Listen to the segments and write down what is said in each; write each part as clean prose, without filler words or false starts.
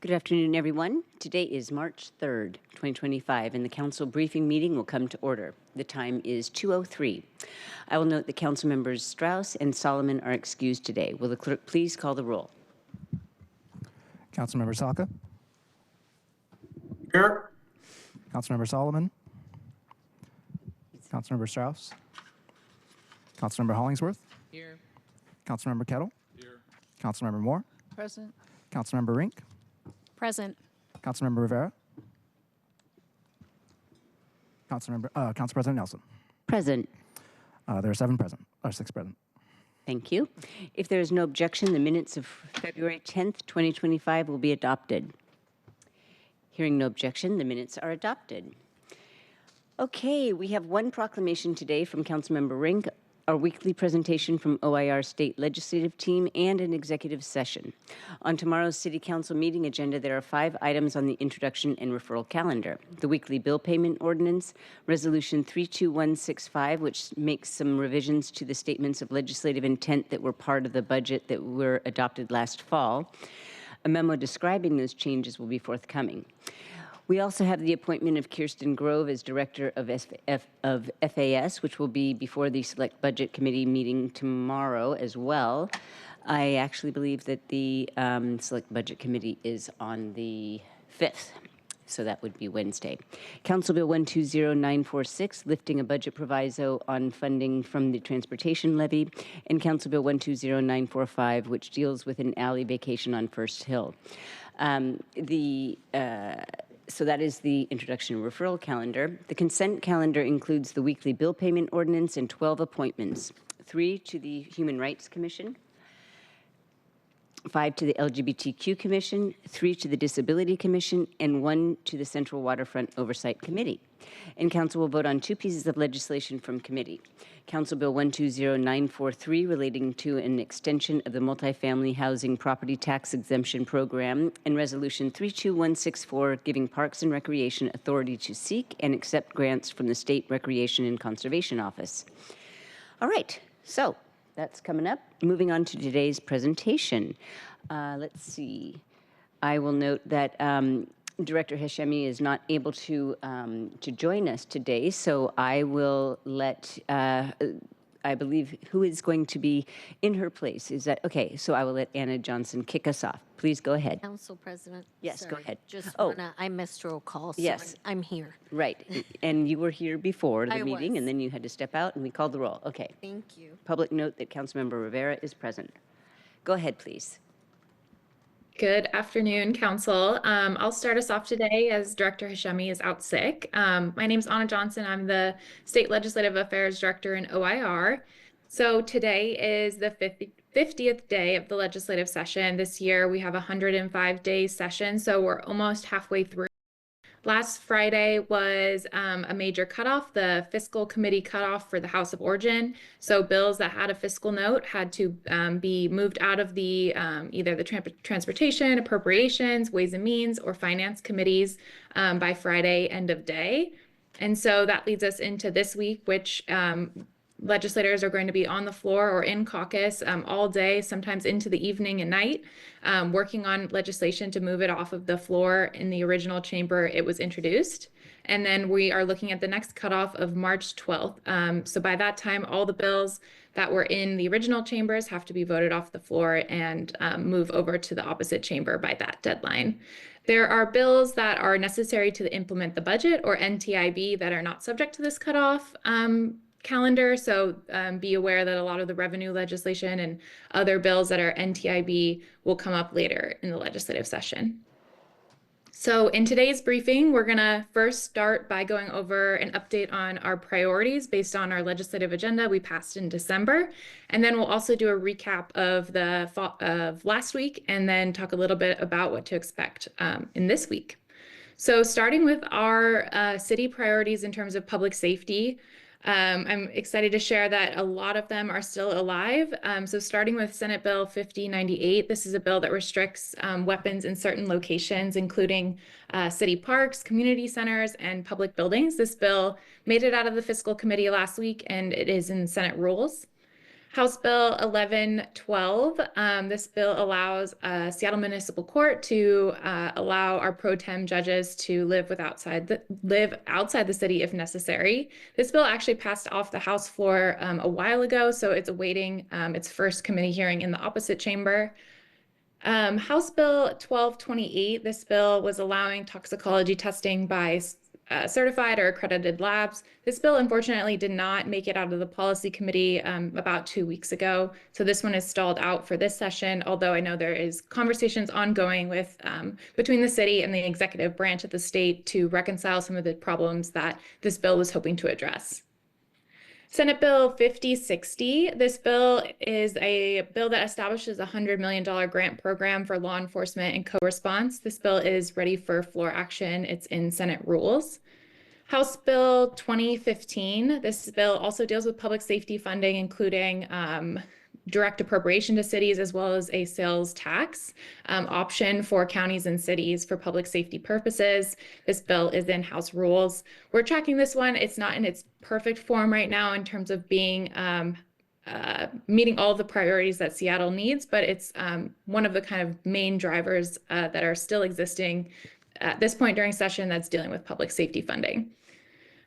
Good afternoon, everyone. Today is March 3rd, 2025, and the council briefing meeting will come to order. The time is 2:03. I will note that council members Strauss and Solomon are excused today. Will the clerk please call the roll? Councilmember Saka, Here. Councilmember Solomon, Councilmember Strauss, Councilmember Hollingsworth, Here. Councilmember Kettle, Here. Councilmember Moore, Present. Councilmember Rink, Present. Councilmember Rivera, Council President Nelson. Present. There are 7 present, or 6 present. Thank you. If there is no objection, the minutes of February 10th, 2025 will be adopted. Hearing no objection, the minutes are adopted. Okay, we have one proclamation today from Councilmember Rink, our weekly presentation from OIR State Legislative Team, and an executive session. On tomorrow's City Council meeting agenda, there are 5 items on the introduction and referral calendar. The weekly bill payment ordinance, Resolution 32165, which makes some revisions to the statements of legislative intent that were part of the budget that were adopted last fall. A memo describing those changes will be forthcoming. We also have the appointment of Kirsten Grove as Director of FAS, which will be before the Select Budget Committee meeting tomorrow as well. I actually believe that the Select Budget Committee is on the 5th, so that would be Wednesday. Council Bill 120946, lifting a budget proviso on funding from the transportation levy, and Council Bill 120945, which deals with an alley vacation on First Hill. So that is the introduction and referral calendar. The consent calendar includes the weekly bill payment ordinance and 12 appointments, 3 to the Human Rights Commission, 5 to the LGBTQ Commission, 3 to the Disability Commission, and 1 to the Central Waterfront Oversight Committee. And Council will vote on 2 pieces of legislation from committee. Council Bill 120943, relating to an extension of the multifamily housing property tax exemption program, and Resolution 32164, giving Parks and Recreation authority to seek and accept grants from the State Recreation and Conservation Office. All right, so that's coming up. Moving on to today's presentation. Let's see. I will note that Director Hashemi is not able to join us today, so I will let, I believe, who is going to be in her place? Is that, okay, so I will let Anna Johnson kick us off. Please go ahead. Council President. Yes, sorry, go ahead. Just Oh. wanna, I missed roll call, so Yes. I'm here. Right, and you were here before the I meeting, was. and then you had to step out, and we called the roll. Okay. Thank you. Public note that Councilmember Rivera is present. Go ahead, please. Good afternoon, Council. I'll start us off today as Director Hashemi is out sick. My name is Anna Johnson. I'm the State Legislative Affairs Director in OIR. So today is the 50th day of the legislative session. This year we have a 105-day session, so we're almost halfway through. Last Friday was a major cutoff, the fiscal committee cutoff for the House of Origin. So bills that had a fiscal note had to be moved out of the either the transportation, appropriations, ways and means, or finance committees by Friday end of day. And so that leads us into this week, which legislators are going to be on the floor or in caucus all day, sometimes into the evening and night, working on legislation to move it off of the floor in the original chamber it was introduced. And then we are looking at the next cutoff of March 12th. So by that time, all the bills that were in the original chambers have to be voted off the floor and move over to the opposite chamber by that deadline. There are bills that are necessary to implement the budget, or NTIB, that are not subject to this cutoff calendar. So be aware that a lot of the revenue legislation and other bills that are NTIB will come up later in the legislative session. So in today's briefing, we're going to first start by going over an update on our priorities based on our legislative agenda we passed in December. And then we'll also do a recap of last week, and then talk a little bit about what to expect in this week. So starting with our city priorities in terms of public safety, I'm excited to share that a lot of them are still alive. So starting with Senate Bill 5098, this is a bill that restricts weapons in certain locations, including city parks, community centers, and public buildings. This bill made it out of the fiscal committee last week, and it is in Senate rules. House Bill 1112. This bill allows Seattle Municipal Court to allow our pro tem judges to live outside the city if necessary. This bill actually passed off the House floor a while ago, so it's awaiting its first committee hearing in the opposite chamber. House Bill 1228. This bill was allowing toxicology testing by certified or accredited labs. This bill, unfortunately, did not make it out of the policy committee about 2 weeks ago. So this one is stalled out for this session, although I know there is conversations ongoing with between the city and the executive branch of the state to reconcile some of the problems that this bill was hoping to address. Senate Bill 5060. This bill is a bill that establishes a $100 million grant program for law enforcement and co-response. This bill is ready for floor action. It's in Senate rules. House Bill 2015. This bill also deals with public safety funding, including direct appropriation to cities, as well as a sales tax option for counties and cities for public safety purposes. This bill is in House rules. We're tracking this one. It's not in its perfect form right now in terms of being meeting all of the priorities that Seattle needs, but it's one of the kind of main drivers that are still existing at this point during session that's dealing with public safety funding.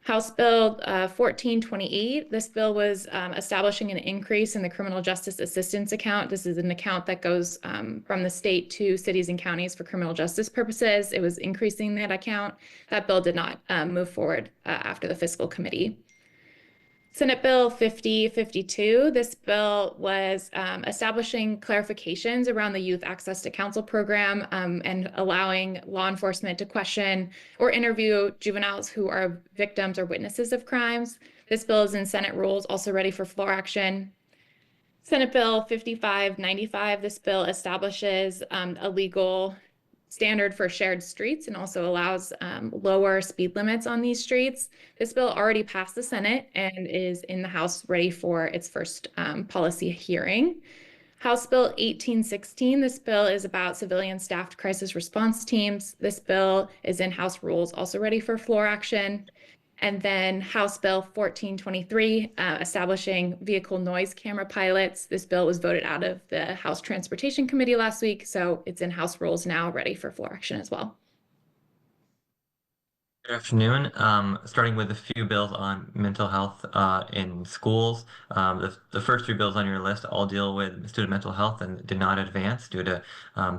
House Bill 1428. This bill was establishing an increase in the criminal justice assistance account. This is an account that goes from the state to cities and counties for criminal justice purposes. It was increasing that account. That bill did not move forward after the fiscal committee. Senate Bill 5052. This bill was establishing clarifications around the Youth Access to Counsel program and allowing law enforcement to question or interview juveniles who are victims or witnesses of crimes. This bill is in Senate rules, also ready for floor action. Senate Bill 5595. This bill establishes a legal standard for shared streets and also allows lower speed limits on these streets. This bill already passed the Senate and is in the House ready for its first policy hearing. House Bill 1816. This bill is about civilian staffed crisis response teams. This bill is in House rules, also ready for floor action. And then House Bill 1423, establishing vehicle noise camera pilots. This bill was voted out of the House Transportation Committee last week, so it's in House rules now, ready for floor action as well. Good afternoon. Starting with a few bills on mental health in schools. The first three bills on your list all deal with student mental health and did not advance due to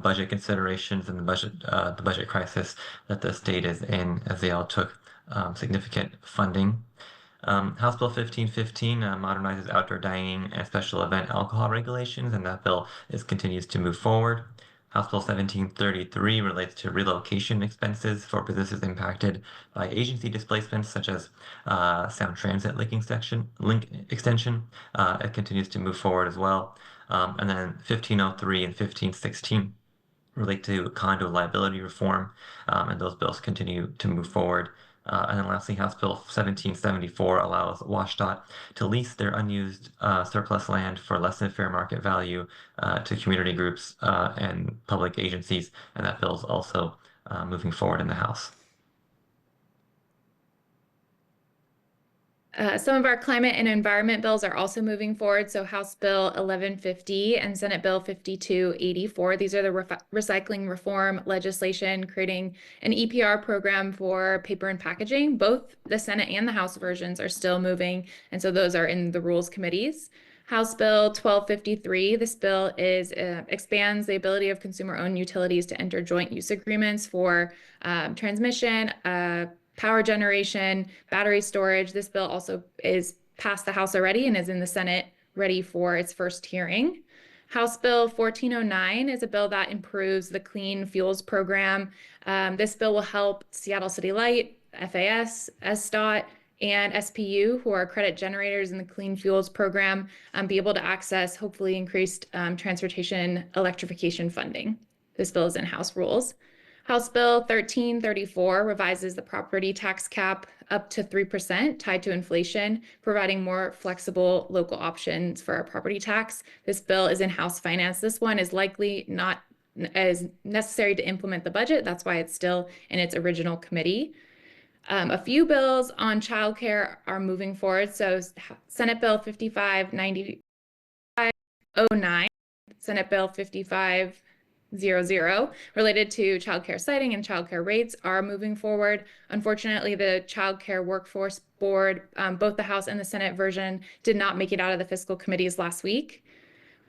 budget considerations and the budget crisis that the state is in, as they all took significant funding. House Bill 1515 modernizes outdoor dining and special event alcohol regulations, and that bill continues to move forward. House Bill 1733 relates to relocation expenses for businesses impacted by agency displacements, such as Sound Transit link extension. It continues to move forward as well. And then 1503 and 1516 relate to condo liability reform, and those bills continue to move forward. And then lastly, House Bill 1774 allows WashDOT to lease their unused surplus land for less than fair market value to community groups and public agencies, and that bill is also moving forward in the House. Some of our climate and environment bills are also moving forward. So House Bill 1150 and Senate Bill 5284. These are the recycling reform legislation creating an EPR program for paper and packaging. Both the Senate and the House versions are still moving, and so those are in the rules committees. House Bill 1253. This bill expands the ability of consumer-owned utilities to enter joint use agreements for transmission, power generation, battery storage. This bill also is passed the House already and is in the Senate ready for its first hearing. House Bill 1409 is a bill that improves the Clean Fuels Program. This bill will help Seattle City Light, FAS, SDOT, and SPU, who are credit generators in the Clean Fuels Program, be able to access hopefully increased transportation electrification funding. This bill is in House rules. House Bill 1334 revises the property tax cap up to 3% tied to inflation, providing more flexible local options for our property tax. This bill is in House Finance. This one is likely not as necessary to implement the budget. That's why it's still in its original committee. A few bills on childcare are moving forward. So Senate Bill 5590 09, Senate Bill 5500, related to childcare siting and childcare rates, are moving forward. Unfortunately, the Childcare Workforce Board, both the House and the Senate version, did not make it out of the fiscal committees last week.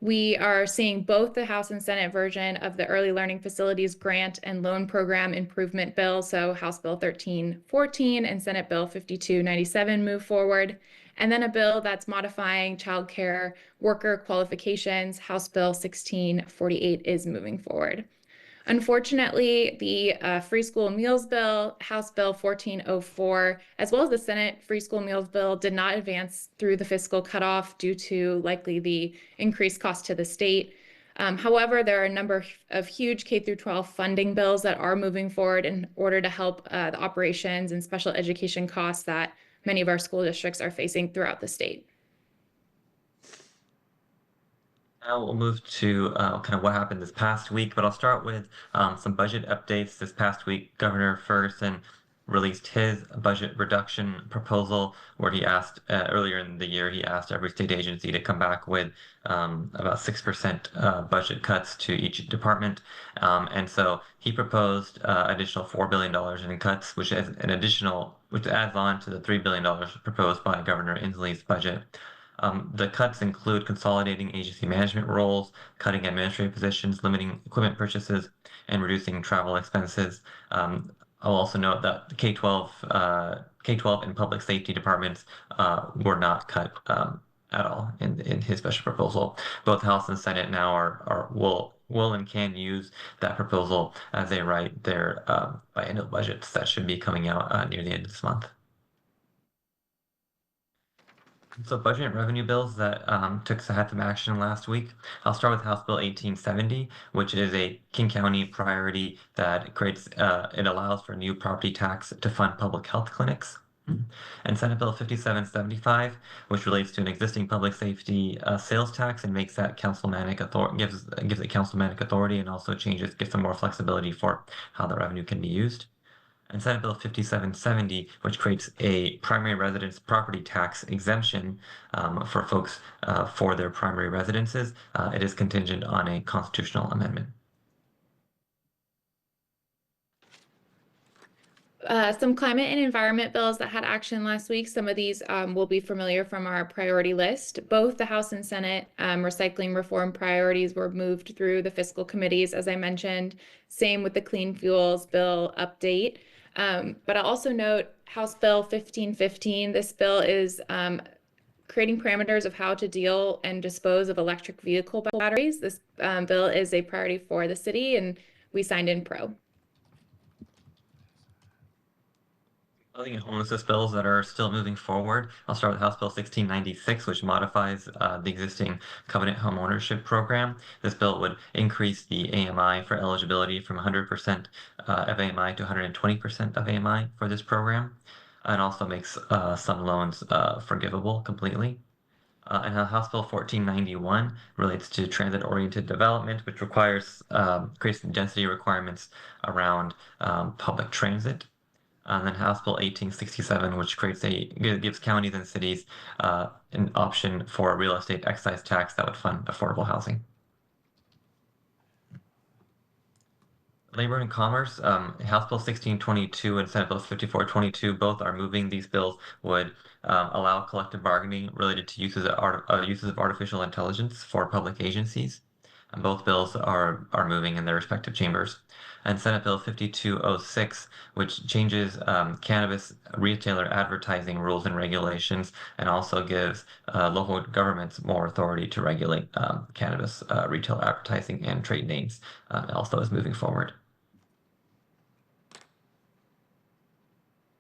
We are seeing both the House and Senate version of the Early Learning Facilities Grant and Loan Program Improvement Bill, so House Bill 1314 and Senate Bill 5297, move forward. And then a bill that's modifying child care worker qualifications, House Bill 1648, is moving forward. Unfortunately, the Free School Meals Bill, House Bill 1404, as well as the Senate Free School Meals Bill, did not advance through the fiscal cutoff due to likely the increased cost to the state. However, there are a number of huge K-12 funding bills that are moving forward in order to help the operations and special education costs that many of our school districts are facing throughout the state. Now we'll move to kind of what happened this past week, but I'll start with some budget updates. This past week, Governor Ferguson released his budget reduction proposal, where he asked earlier in the year, he asked every state agency to come back with about 6% budget cuts to each department. And so he proposed additional $4 billion in cuts, which is which adds on to the $3 billion proposed by Governor Inslee's budget. The cuts include consolidating agency management roles, cutting administrative positions, limiting equipment purchases, and reducing travel expenses. I'll also note that the K-12 and public safety departments were not cut at all in his special proposal. Both House and Senate now will and can use that proposal as they write their biennial budgets that should be coming out near the end of this month. So budget and revenue bills that had some action last week. I'll start with House Bill 1870, which is a King County priority that it allows for new property tax to fund public health clinics. And Senate Bill 5775, which relates to an existing public safety sales tax and makes that councilmanic authority, gives it councilmanic authority, and also gives some more flexibility for how the revenue can be used. And Senate Bill 5770, which creates a primary residence property tax exemption for folks for their primary residences. It is contingent on a constitutional amendment. Some climate and environment bills that had action last week. Some of these will be familiar from our priority list. Both the House and Senate recycling reform priorities were moved through the fiscal committees, as I mentioned. Same with the Clean Fuels Bill update. But I'll also note House Bill 1515. This bill is creating parameters of how to deal and dispose of electric vehicle batteries. This bill is a priority for the city, and we signed in pro. Housing and homelessness bills that are still moving forward. I'll start with House Bill 1696, which modifies the existing Covenant Home Ownership Program. This bill would increase the AMI for eligibility from 100% of AMI to 120% of AMI for this program, and also makes some loans forgivable completely. And House Bill 1491 relates to transit-oriented development, which creates density requirements around public transit. And then House Bill 1867, which gives counties and cities an option for a real estate excise tax that would fund affordable housing. Labor and Commerce, House Bill 1622 and Senate Bill 5422, both are moving. These bills would allow collective bargaining related to uses of artificial intelligence for public agencies. And both bills are moving in their respective chambers. And Senate Bill 5206, which changes cannabis retailer advertising rules and regulations, and also gives local governments more authority to regulate cannabis retail advertising and trade names, also is moving forward.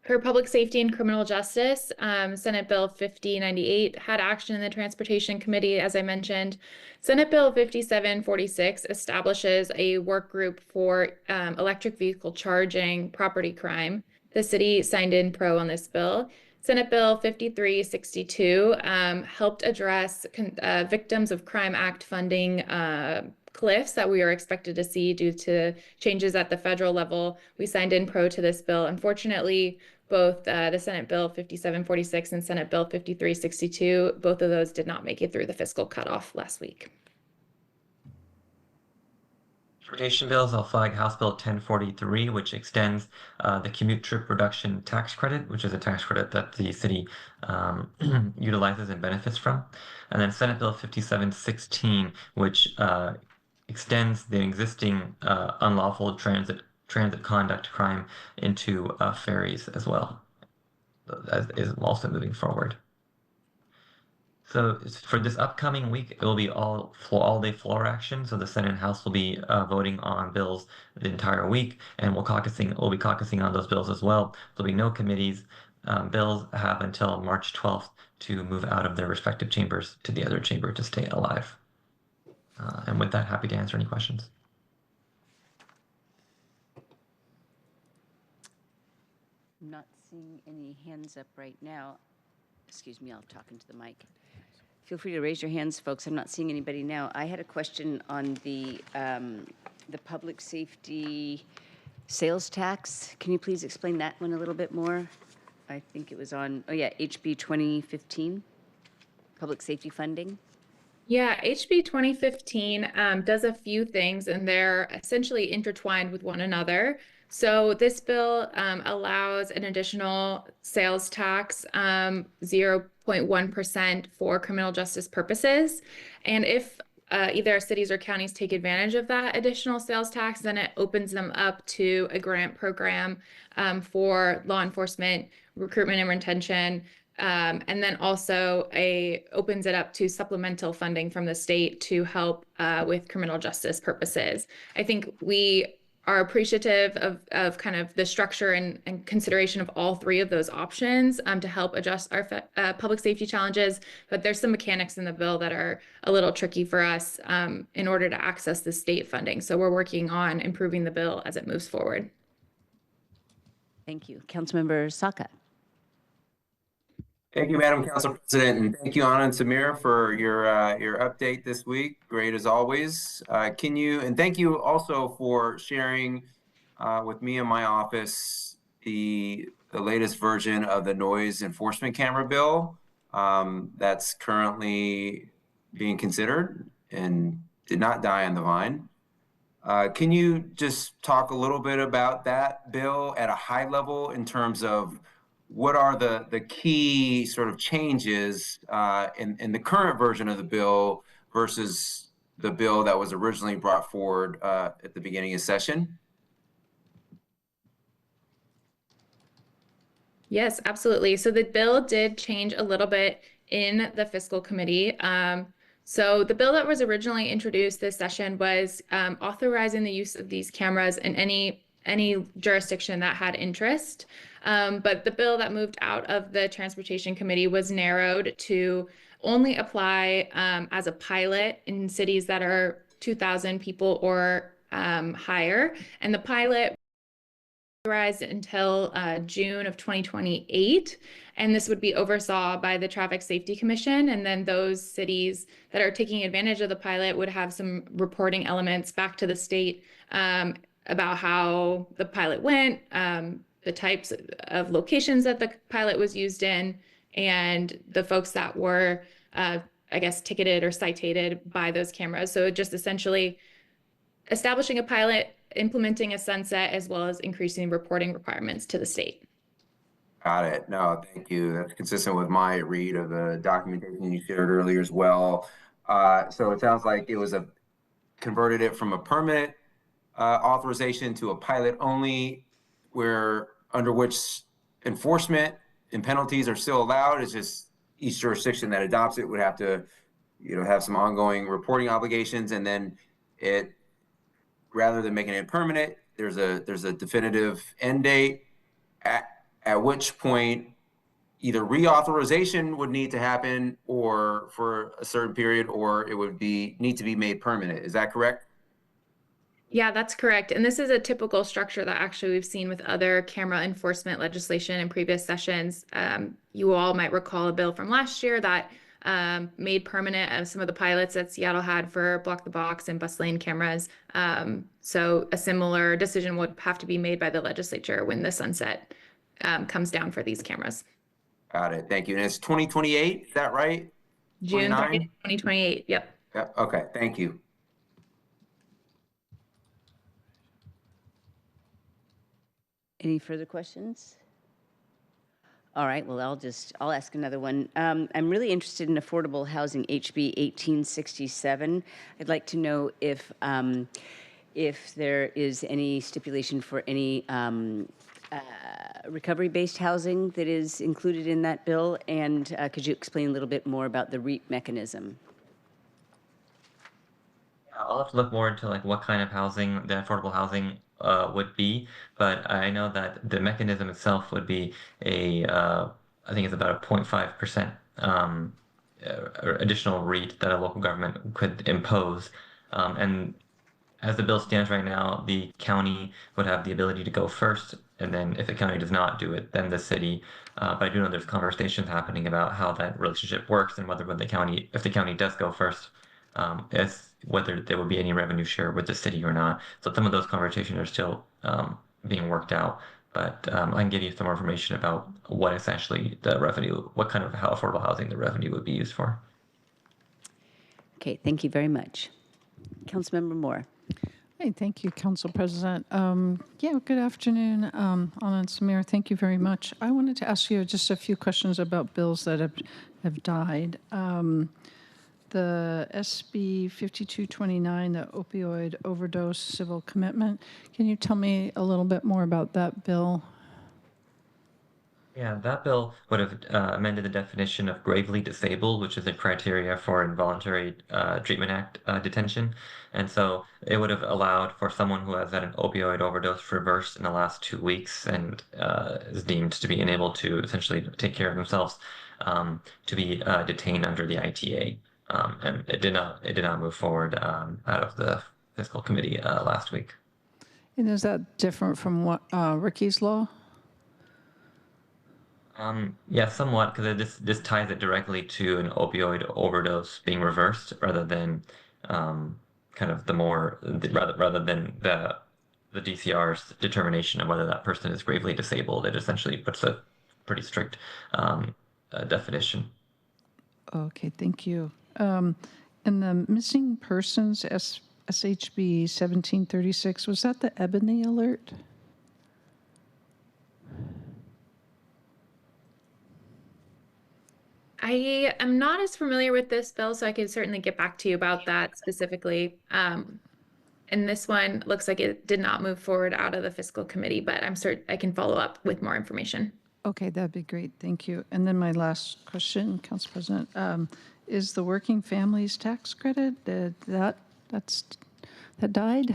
For public safety and criminal justice, Senate Bill 5098 had action in the Transportation Committee, as I mentioned. Senate Bill 5746 establishes a work group for electric vehicle charging property crime. The city signed in pro on this bill. Senate Bill 5362 helped address Victims of Crime Act funding cliffs that we are expected to see due to changes at the federal level. We signed in pro to this bill. Unfortunately, both the Senate Bill 5746 and Senate Bill 5362, both of those did not make it through the fiscal cutoff last week. Transportation bills, I'll flag House Bill 1043, which extends the commute trip reduction tax credit, which is a tax credit that the city utilizes and benefits from. And then Senate Bill 5716, which extends the existing unlawful transit conduct crime into ferries as well. That is also moving forward. So for this upcoming week, it will be all day floor action. So the Senate and House will be voting on bills the entire week, and we'll be caucusing on those bills as well. There'll be no committees. Bills have until March 12th to move out of their respective chambers to the other chamber to stay alive. And with that, happy to answer any questions. I'm not seeing any hands up right now. Excuse me, I'll talk into the mic. Feel free to raise your hands, folks. I'm not seeing anybody now. I had a question on the public safety sales tax. Can you please explain that one a little bit more? I think it was on, oh yeah, HB 2015, public safety funding. Yeah, HB 2015 does a few things, and they're essentially intertwined with one another. So this bill allows an additional sales tax, 0.1% for criminal justice purposes. And if either cities or counties take advantage of that additional sales tax, then it opens them up to a grant program for law enforcement, recruitment and retention, and then also opens it up to supplemental funding from the state to help with criminal justice purposes. I think we are appreciative of kind of the structure and consideration of all three of those options to help adjust our public safety challenges. But there's some mechanics in the bill that are a little tricky for us in order to access the state funding. So we're working on improving the bill as it moves forward. Thank you. Councilmember Saka. Thank you, Madam Council President, and thank you, Anna and Samir, for your update this week. Great as always. Thank you also for sharing with me and my office the latest version of the noise enforcement camera bill that's currently being considered and did not die on the vine. Can you just talk a little bit about that bill at a high level in terms of what are the key sort of changes in the current version of the bill versus the bill that was originally brought forward at the beginning of session? Yes, absolutely. So the bill did change a little bit in the fiscal committee. So the bill that was originally introduced this session was authorizing the use of these cameras in any jurisdiction that had interest. But the bill that moved out of the Transportation Committee was narrowed to only apply as a pilot in cities that are 2,000 people or higher. And the pilot authorized until June of 2028. And this would be oversaw by the Traffic Safety Commission. And then those cities that are taking advantage of the pilot would have some reporting elements back to the state about how the pilot went, the types of locations that the pilot was used in, and the folks that were, I guess, ticketed or cited by those cameras. So just essentially establishing a pilot, implementing a sunset, as well as increasing reporting requirements to the state. Got it. No, thank you. That's consistent with my read of the documentation you shared earlier as well. So it sounds like it was converted it from a permanent authorization to a pilot only, where under which enforcement and penalties are still allowed. It's just each jurisdiction that adopts it would have to, have some ongoing reporting obligations, and then it, rather than making it permanent, there's a definitive end date at which point either reauthorization would need to happen or for a certain period, or it would need to be made permanent. Is that correct? Yeah, that's correct. And this is a typical structure that actually we've seen with other camera enforcement legislation in previous sessions. You all might recall a bill from last year that made permanent some of the pilots that Seattle had for block the box and bus lane cameras. So a similar decision would have to be made by the legislature when the sunset comes down for these cameras. Got it. Thank you. And it's 2028, is that right? June 30th, 2028. Yep. Yep. Okay. Thank you. Any further questions? All right, well, I'll ask another one. I'm really interested in affordable housing, HB 1867. I'd like to know if there is any stipulation for any recovery-based housing that is included in that bill, and could you explain a little bit more about the REAP mechanism? I'll have to look more into like what kind of housing the affordable housing would be, but I know that the mechanism itself would be I think it's about a 0.5% additional rate that a local government could impose. And as the bill stands right now, the county would have the ability to go first, and then if the county does not do it, then the city. But I do know there's conversations happening about how that relationship works and whether when if the county does go first, as whether there would be any revenue share with the city or not. So some of those conversations are still being worked out. But I can give you some more information about what essentially the revenue, what kind of how affordable housing the revenue would be used for. Okay, thank you very much. Councilmember Moore. Hey, thank you, Council President. Yeah, good afternoon, Anna and Samir. Thank you very much. I wanted to ask you just a few questions about bills that have died. The SB 5229, the opioid overdose civil commitment. Can you tell me a little bit more about that bill? Yeah, that bill would have amended the definition of gravely disabled, which is a criteria for involuntary treatment act detention. And so it would have allowed for someone who has had an opioid overdose reversed in the last 2 weeks and is deemed to be unable to essentially take care of themselves to be detained under the ITA. And it did not move forward out of the fiscal committee last week. And is that different from what Ricky's law? Yeah, somewhat, because this ties it directly to an opioid overdose being reversed rather than kind of rather than the DCR's determination of whether that person is gravely disabled. It essentially puts a pretty strict definition. Okay, thank you. And the missing persons, SHB 1736, was that the Ebony alert? I am not as familiar with this bill, so I could certainly get back to you about that specifically. And this one looks like it did not move forward out of the fiscal committee, but I'm certain I can follow up with more information. Okay, that'd be great. Thank you. And then my last question, Council President, is the working families tax credit that died?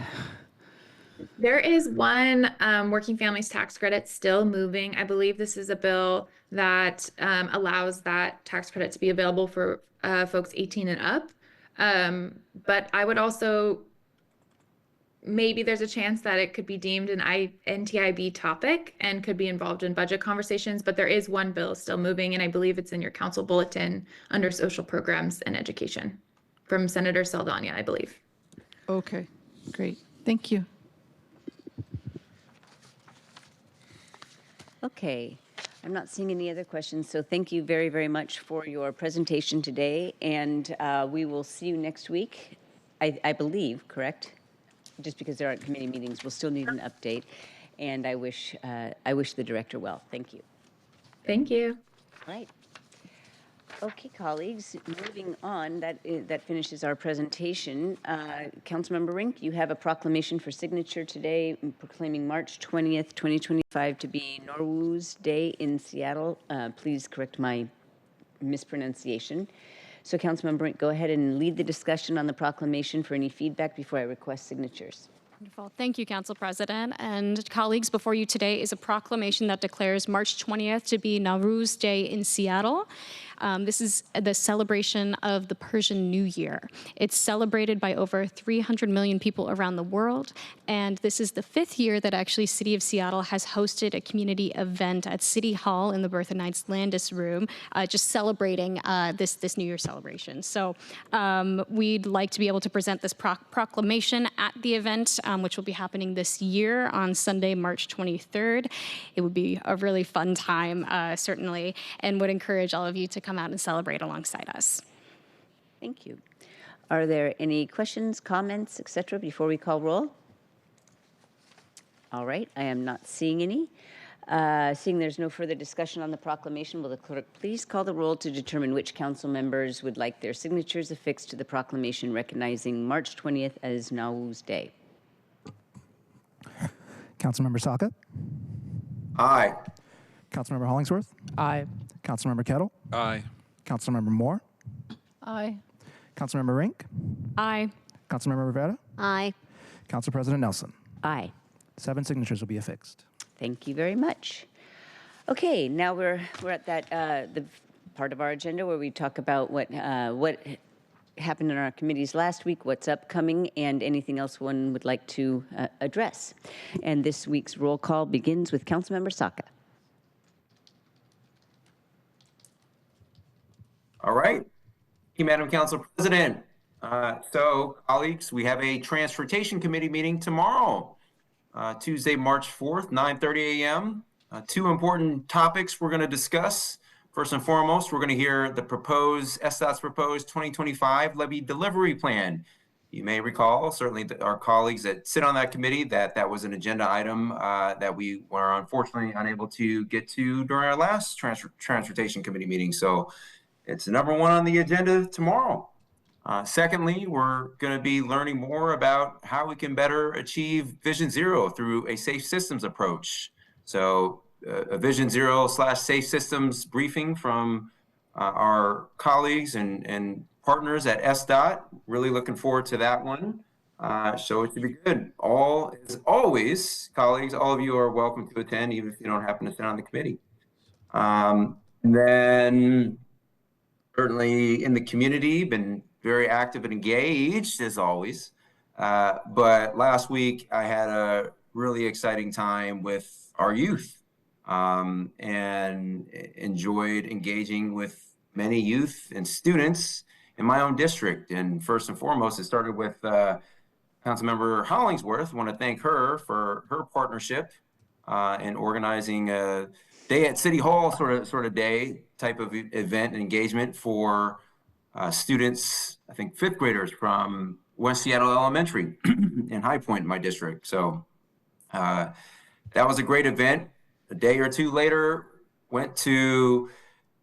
There is one working families tax credit still moving. I believe this is a bill that allows that tax credit to be available for folks 18 and up. But I would also, maybe there's a chance that it could be deemed an NTIB topic and could be involved in budget conversations, but there is one bill still moving, and I believe it's in your council bulletin under social programs and education from Senator Saldana, I believe. Okay, great. Thank you. Okay, I'm not seeing any other questions, so thank you very, very much for your presentation today, and we will see you next week, I believe, correct? Just because there aren't committee meetings, we'll still need an update, and I wish the director well. Thank you. Thank you. All right. Okay, colleagues, moving on, that finishes our presentation. Councilmember Rink, you have a proclamation for signature today proclaiming March 20th, 2025 to be Nowruz Day in Seattle. Please correct my mispronunciation. So Councilmember Rink, go ahead and lead the discussion on the proclamation for any feedback before I request signatures. Wonderful. Thank you, Council President. And colleagues, before you today is a proclamation that declares March 20th to be Nowruz Day in Seattle. This is the celebration of the Persian New Year. It's celebrated by over 300 million people around the world, and this is the 5th year that actually City of Seattle has hosted a community event at City Hall in the Bertha Knights Landis Room, just celebrating this New Year celebration. So we'd like to be able to present this proclamation at the event, which will be happening this year on Sunday, March 23rd. It would be a really fun time, certainly, and would encourage all of you to come out and celebrate alongside us. Thank you. Are there any questions, comments, etc. before we call roll? All right, I am not seeing any. Seeing there's no further discussion on the proclamation, will the clerk please call the roll to determine which council members would like their signatures affixed to the proclamation recognizing March 20th as Nowruz Day? Councilmember Saka, Aye. Councilmember Hollingsworth, Aye. Councilmember Kettle, Aye. Councilmember Moore, Aye. Councilmember Rink, Aye. Councilmember Rivera, Aye. Council President Nelson. Aye. 7 signatures will be affixed. Thank you very much. Okay, now we're at that the part of our agenda where we talk about what happened in our committees last week, what's upcoming, and anything else one would like to address. And this week's roll call begins with Councilmember Saka. All right. Thank you, Madam Council President. So, colleagues, we have a Transportation Committee meeting tomorrow, Tuesday, March 4th, 9:30 a.m. 2 important topics we're going to discuss. First and foremost, we're going to hear the SDOT's proposed 2025 levy delivery plan. You may recall, certainly our colleagues that sit on that committee, that was an agenda item that we were unfortunately unable to get to during our last Transportation Committee meeting. So it's number 1 on the agenda tomorrow. Secondly, we're going to be learning more about how we can better achieve Vision Zero through a safe systems approach. So a Vision Zero / safe systems briefing from our colleagues and partners at SDOT. Really looking forward to that one. So it should be good. As always, colleagues, all of you are welcome to attend, even if you don't happen to sit on the committee. And then certainly in the community, been very active and engaged as always. But last week I had a really exciting time with our youth and enjoyed engaging with many youth and students in my own district. And first and foremost, it started with Councilmember Hollingsworth. I want to thank her for her partnership in organizing a day at City Hall sort of day type of event and engagement for students, I think 5th graders from West Seattle Elementary in High Point in my district. So that was a great event. A day or 2 later, went to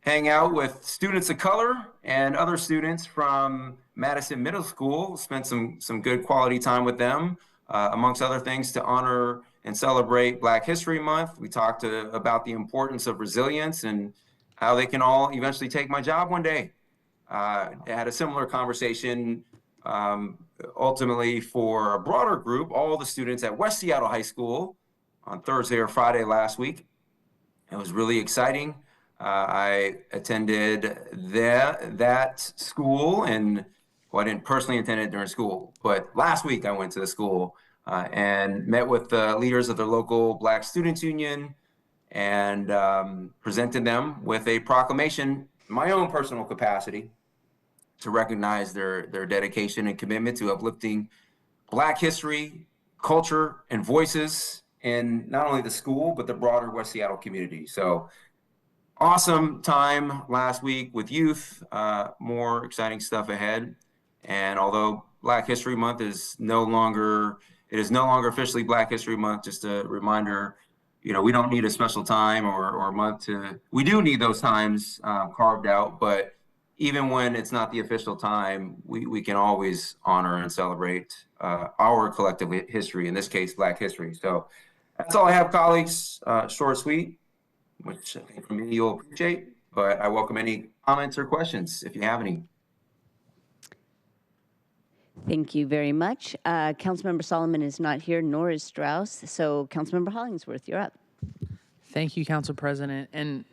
hang out with students of color and other students from Madison Middle School, spent some good quality time with them, amongst other things, to honor and celebrate Black History Month. We talked about the importance of resilience and how they can all eventually take my job one day. I had a similar conversation ultimately for a broader group, all the students at West Seattle High School on Thursday or Friday last week. It was really exciting. I attended that school, and well, I didn't personally attend it during school, but last week I went to the school and met with the leaders of the local Black Students Union and presented them with a proclamation in my own personal capacity to recognize their dedication and commitment to uplifting Black history, culture, and voices in not only the school, but the broader West Seattle community. So awesome time last week with youth, more exciting stuff ahead. And although Black History Month is no longer officially Black History Month, just a reminder, we don't need a special time or month we do need those times carved out, but even when it's not the official time, we can always honor and celebrate our collective history, in this case, Black history. So that's all I have, colleagues. Short, sweet, which I think from me you'll appreciate, but I welcome any comments or questions if you have any. Thank you very much. Councilmember Solomon is not here, nor is Strauss. So Councilmember Hollingsworth, you're up. Thank you, Council President. And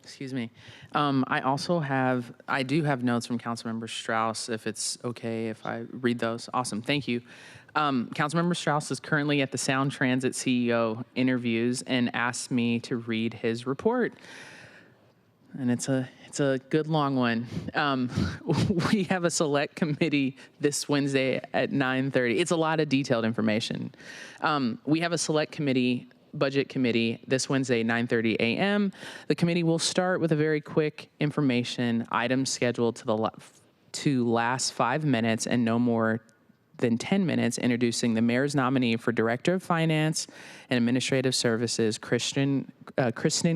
excuse me. I do have notes from Councilmember Strauss, if it's okay if I read those. Awesome, thank you. Councilmember Strauss is currently at the Sound Transit CEO interviews and asked me to read his report. And it's a good long one. We have a select committee this Wednesday at 9:30. It's a lot of detailed information. We have a select committee, budget committee, this Wednesday, 9:30 a.m. The committee will start with a very quick information item scheduled to last 5 minutes and no more than 10 minutes introducing the mayor's nominee for Director of Finance and Administrative Services, Kristen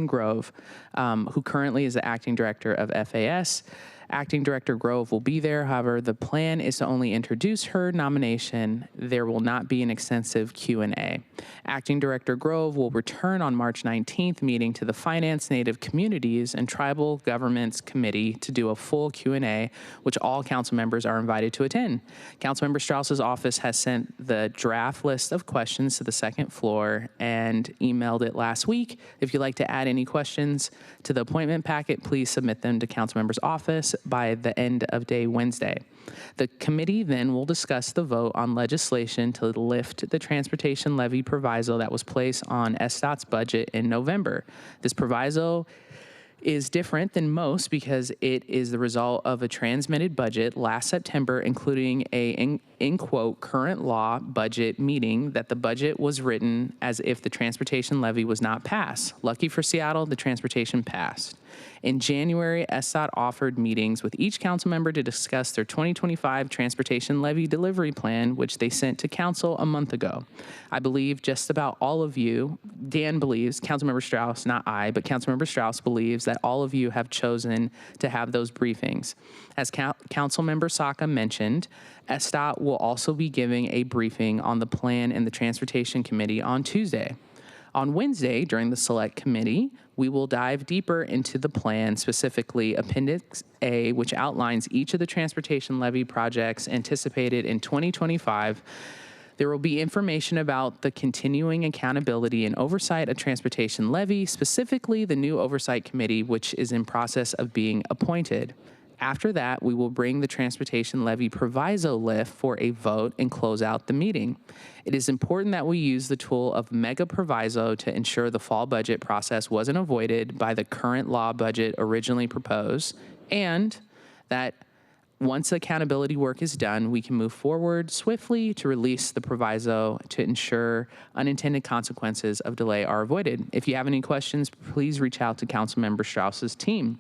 Grove, who currently is the acting director of FAS. Acting Director Grove will be there. However, the plan is to only introduce her nomination. There will not be an extensive Q&A. Acting Director Grove will return on March 19th, meeting to the Finance, Native Communities, and Tribal Governments Committee to do a full Q&A, which all council members are invited to attend. Councilmember Strauss's office has sent the draft list of questions to the second floor and emailed it last week. If you'd like to add any questions to the appointment packet, please submit them to Councilmember's office by the end of day Wednesday. The committee then will discuss the vote on legislation to lift the transportation levy proviso that was placed on SDOT's budget in November. This proviso is different than most because it is the result of a transmitted budget last September, including a, in quote, current law budget, meaning that the budget was written as if the transportation levy was not passed. Lucky for Seattle, the transportation passed. In January, SDOT offered meetings with each council member to discuss their 2025 transportation levy delivery plan, which they sent to council a month ago. I believe just about all of you, Dan believes, Councilmember Strauss, not I, but Councilmember Strauss believes that all of you have chosen to have those briefings. As Councilmember Saka mentioned, SDOT will also be giving a briefing on the plan in the Transportation Committee on Tuesday. On Wednesday, during the Select Committee, we will dive deeper into the plan, specifically Appendix A, which outlines each of the transportation levy projects anticipated in 2025. There will be information about the continuing accountability and oversight of transportation levy, specifically the new Oversight Committee, which is in process of being appointed. After that, we will bring the transportation levy proviso lift for a vote and close out the meeting. It is important that we use the tool of mega proviso to ensure the fall budget process wasn't avoided by the current law budget originally proposed, and that once the accountability work is done, we can move forward swiftly to release the proviso to ensure unintended consequences of delay are avoided. If you have any questions, please reach out to Councilmember Strauss's team.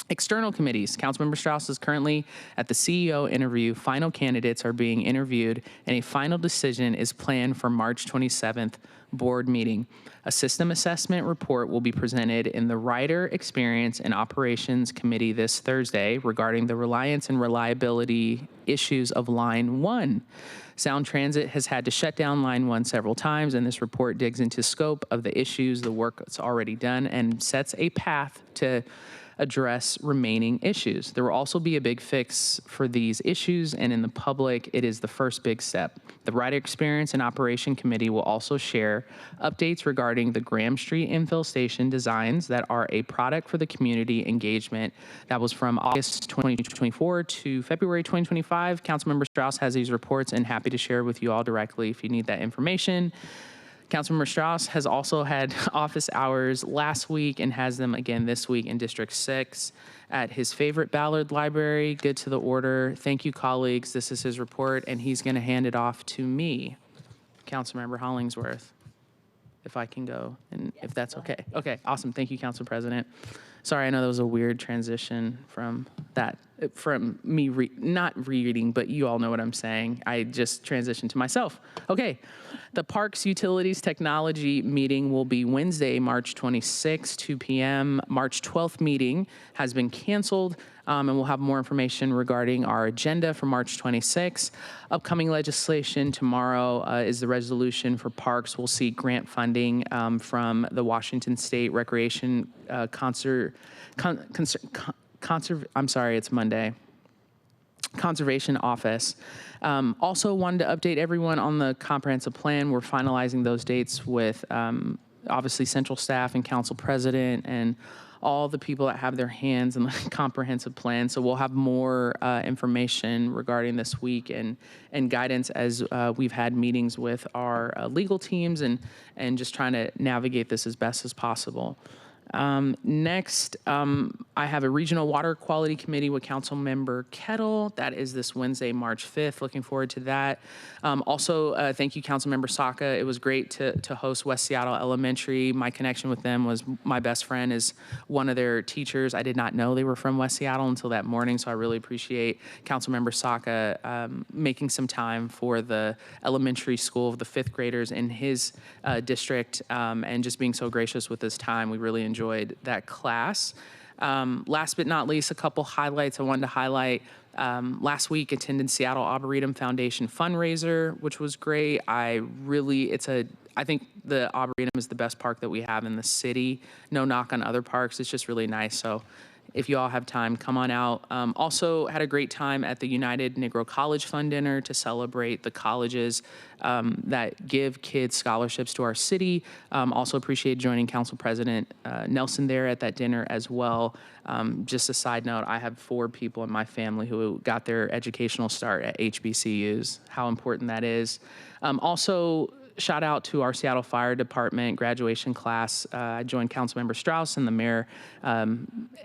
External committees. Councilmember Strauss is currently at the CEO interview. Final candidates are being interviewed, and a final decision is planned for March 27th board meeting. A system assessment report will be presented in the Rider Experience and Operations Committee this Thursday regarding the reliance and reliability issues of Line 1. Sound Transit has had to shut down Line 1 several times, and this report digs into scope of the issues, the work that's already done, and sets a path to address remaining issues. There will also be a big fix for these issues, and in the public, it is the first big step. The Rider Experience and Operation Committee will also share updates regarding the Graham Street infill station designs that are a product for the community engagement that was from August 2024 to February 2025. Councilmember Strauss has these reports and happy to share with you all directly if you need that information. Councilmember Strauss has also had office hours last week and has them again this week in District 6 at his favorite Ballard Library. Good to the order. Thank you, colleagues. This is his report, and he's going to hand it off to me, Councilmember Hollingsworth, if I can go, and if that's okay. Okay, awesome. Thank you, Council President. Sorry, I know that was a weird transition from me not reading, but you all know what I'm saying. I just transitioned to myself. Okay, the Parks Utilities Technology meeting will be Wednesday, March 26, 2 p.m. March 12th meeting has been canceled, and we'll have more information regarding our agenda for March 26. Upcoming legislation tomorrow is the resolution for parks. We'll see grant funding from the Washington State Recreation Conservation Office. Also wanted to update everyone on the comprehensive plan. We're finalizing those dates with obviously central staff and council president and all the people that have their hands in the comprehensive plan. So we'll have more information regarding this week and guidance as we've had meetings with our legal teams and just trying to navigate this as best as possible. Next, I have a regional water quality committee with Council Member Kettle. That is this Wednesday, March 5th. Looking forward to that. Also, thank you, Council Member Saka. It was great to host West Seattle Elementary. My connection with them was my best friend is one of their teachers. I did not know they were from West Seattle until that morning, so I really appreciate Council Member Saka making some time for the elementary school of the fifth graders in his district and just being so gracious with his time. We really enjoyed that class. Last but not least, a couple highlights I wanted to highlight. Last week, attended Seattle Arboretum Foundation fundraiser, which was great. I think the Arboretum is the best park that we have in the city. No knock on other parks. It's just really nice. So if you all have time, come on out. Also had a great time at the United Negro College Fund dinner to celebrate the colleges that give kids scholarships to our city. Also appreciate joining Council President Nelson there at that dinner as well. Just a side note, I have 4 people in my family who got their educational start at HBCUs. How important that is. Also, shout out to our Seattle Fire Department graduation class. I joined Councilmember Strauss and the mayor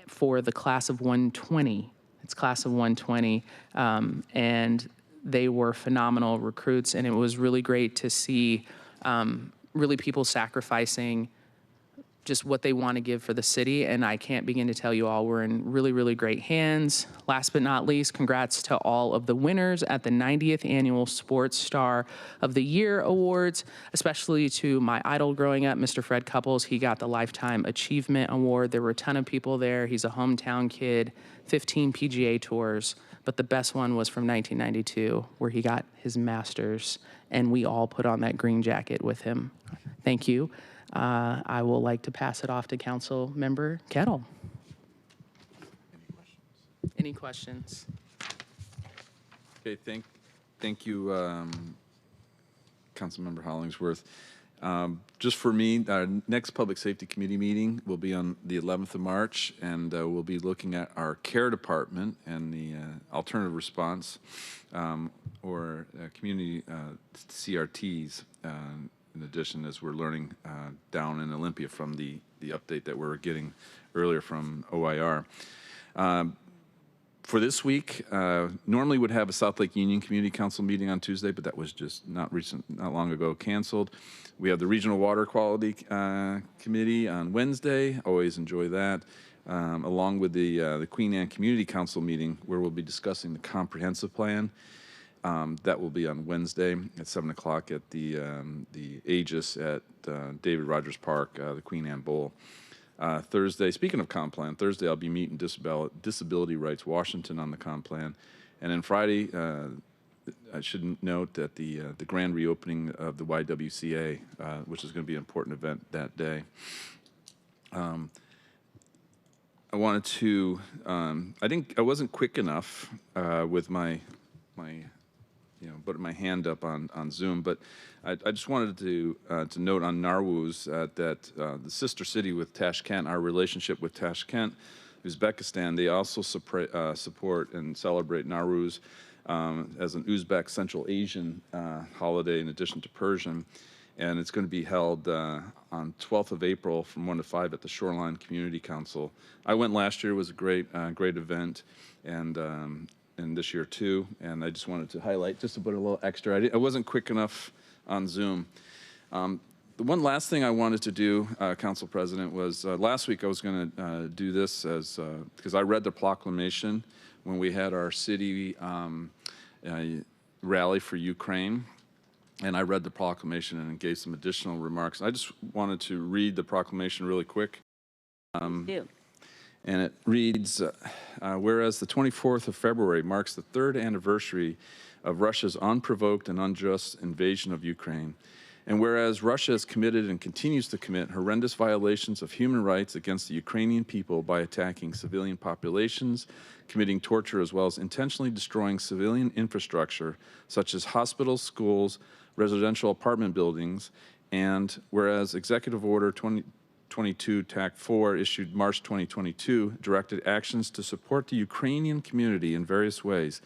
for the class of 120. It's class of 120. And they were phenomenal recruits, and it was really great to see really people sacrificing just what they want to give for the city, and I can't begin to tell you all we're in really, really great hands. Last but not least, congrats to all of the winners at the 90th Annual Sports Star of the Year Awards, especially to my idol growing up, Mr. Fred Couples. He got the Lifetime Achievement Award. There were a ton of people there. He's a hometown kid, 15 PGA Tours, but the best one was from 1992, where he got his master's, and we all put on that green jacket with him. Thank you. I will like to pass it off to Council Member Kettle. Any questions? Okay, thank you, Councilmember Hollingsworth. Just for me, our next Public Safety Committee meeting will be on the 11th of March, and we'll be looking at our care department and the alternative response or community CRTs. In addition, as we're learning down in Olympia from the update that we're getting earlier from OIR. For this week, normally would have a South Lake Union Community Council meeting on Tuesday, but that was just not long ago canceled. We have the Regional Water Quality Committee on Wednesday. Always enjoy that. Along with the Queen Anne Community Council meeting, where we'll be discussing the comprehensive plan. That will be on Wednesday at 7 o'clock at the Aegis at David Rogers Park, the Queen Anne Bowl. Thursday, speaking of comp plan, Thursday I'll be meeting Disability Rights Washington on the comp plan. And then Friday, I should note that the grand reopening of the YWCA, which is going to be an important event that day. I wanted to, I wasn't quick enough with my putting my hand up on Zoom, but I just wanted to note on Narwuz that the sister city with Tashkent, our relationship with Tashkent, Uzbekistan, they also support and celebrate Narwuz as an Uzbek Central Asian holiday in addition to Persian. And it's going to be held on 12th of April from 1 to 5 at the Shoreline Community Council. I went last year. It was a great event, and this year too. And I just wanted to highlight, just to put a little extra. I wasn't quick enough on Zoom. The one last thing I wanted to do, Council President, was last week I was going to do this because I read the proclamation when we had our city rally for Ukraine. And I read the proclamation and gave some additional remarks. I just wanted to read the proclamation really quick. Do. And it reads, whereas the 24th of February marks the 3rd anniversary of Russia's unprovoked and unjust invasion of Ukraine, and whereas Russia has committed and continues to commit horrendous violations of human rights against the Ukrainian people by attacking civilian populations, committing torture, as well as intentionally destroying civilian infrastructure, such as hospitals, schools, residential apartment buildings, and whereas Executive Order 22 TAC 4 issued March 2022 directed actions to support the Ukrainian community in various ways,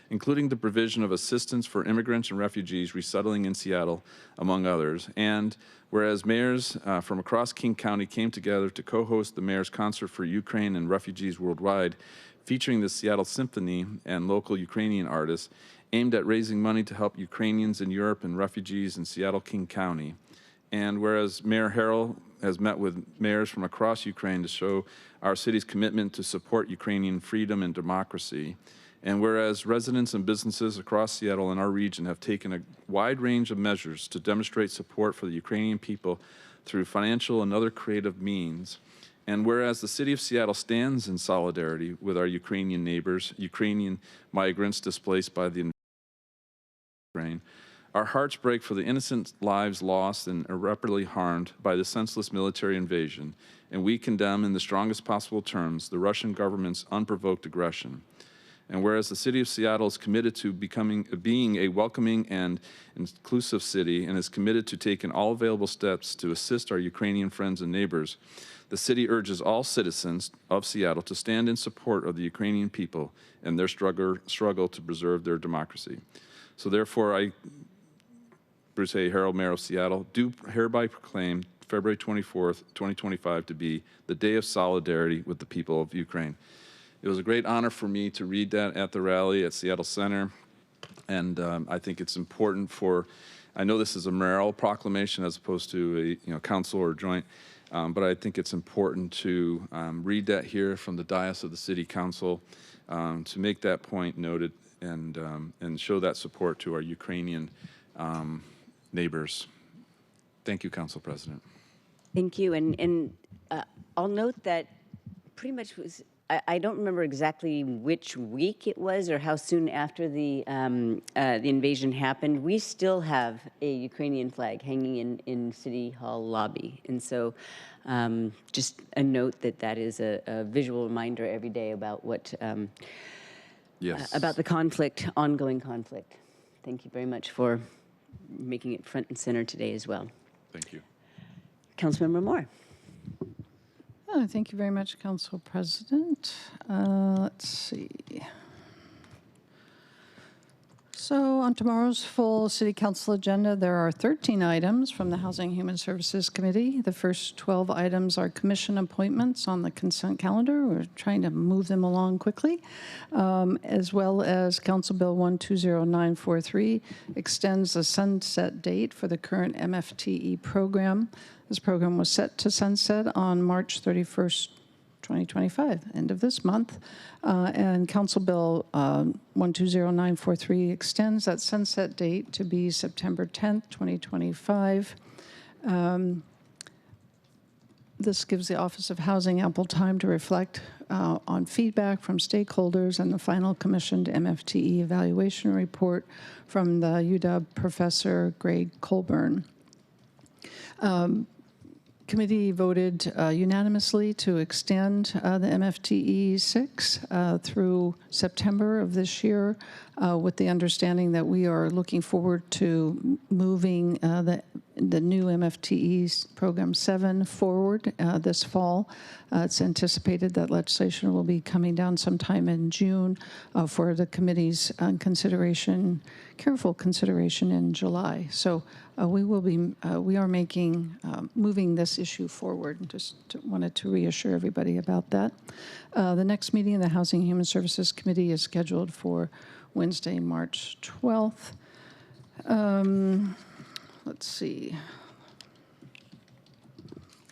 including the provision of assistance for immigrants and refugees resettling in Seattle, among others. And whereas mayors from across King County came together to co-host the Mayor's Concert for Ukraine and Refugees Worldwide, featuring the Seattle Symphony and local Ukrainian artists, aimed at raising money to help Ukrainians in Europe and refugees in Seattle, King County. And whereas Mayor Harrell has met with mayors from across Ukraine to show our city's commitment to support Ukrainian freedom and democracy, and whereas residents and businesses across Seattle and our region have taken a wide range of measures to demonstrate support for the Ukrainian people through financial and other creative means, and whereas the city of Seattle stands in solidarity with our Ukrainian neighbors, Ukrainian migrants displaced by the Ukraine, our hearts break for the innocent lives lost and irreparably harmed by the senseless military invasion, and we condemn in the strongest possible terms the Russian government's unprovoked aggression. And whereas the city of Seattle is committed to being a welcoming and inclusive city and is committed to taking all available steps to assist our Ukrainian friends and neighbors, the city urges all citizens of Seattle to stand in support of the Ukrainian people and their struggle to preserve their democracy. So therefore, I, Bruce A. Harrell, Mayor of Seattle, do hereby proclaim February 24th, 2025 to be the Day of Solidarity with the people of Ukraine. It was a great honor for me to read that at the rally at Seattle Center, and I think it's important for, I know this is a mayoral proclamation as opposed to a council or joint, but I think it's important to read that here from the dais of the City Council to make that point noted and show that support to our Ukrainian neighbors. Thank you, Council President. Thank you. And I'll note that pretty much was, I don't remember exactly which week it was or how soon after the invasion happened. We still have a Ukrainian flag hanging in City Hall lobby. And so just a note that that is a visual reminder every day about what, Yes. about the conflict, ongoing conflict. Thank you very much for making it front and center today as well. Thank you. Councilmember Moore. Oh, thank you very much, Council President. Let's see. So on tomorrow's full City Council agenda, there are 13 items from the Housing and Human Services Committee. The first 12 items are commission appointments on the consent calendar. We're trying to move them along quickly, as well as Council Bill 120943 extends the sunset date for the current MFTE program. This program was set to sunset on March 31st, 2025, end of this month. And Council Bill 120943 extends that sunset date to be September 10th, 2025. This gives the Office of Housing ample time to reflect on feedback from stakeholders and the final commissioned MFTE evaluation report from the UW professor Greg Colburn. Committee voted unanimously to extend the MFTE 6 through September of this year, with the understanding that we are looking forward to moving the new MFTE program 7 forward this fall. It's anticipated that legislation will be coming down sometime in June for the committee's consideration, careful consideration in July. So we are moving this issue forward. Just wanted to reassure everybody about that. The next meeting of the Housing and Human Services Committee is scheduled for Wednesday, March 12th. Let's see.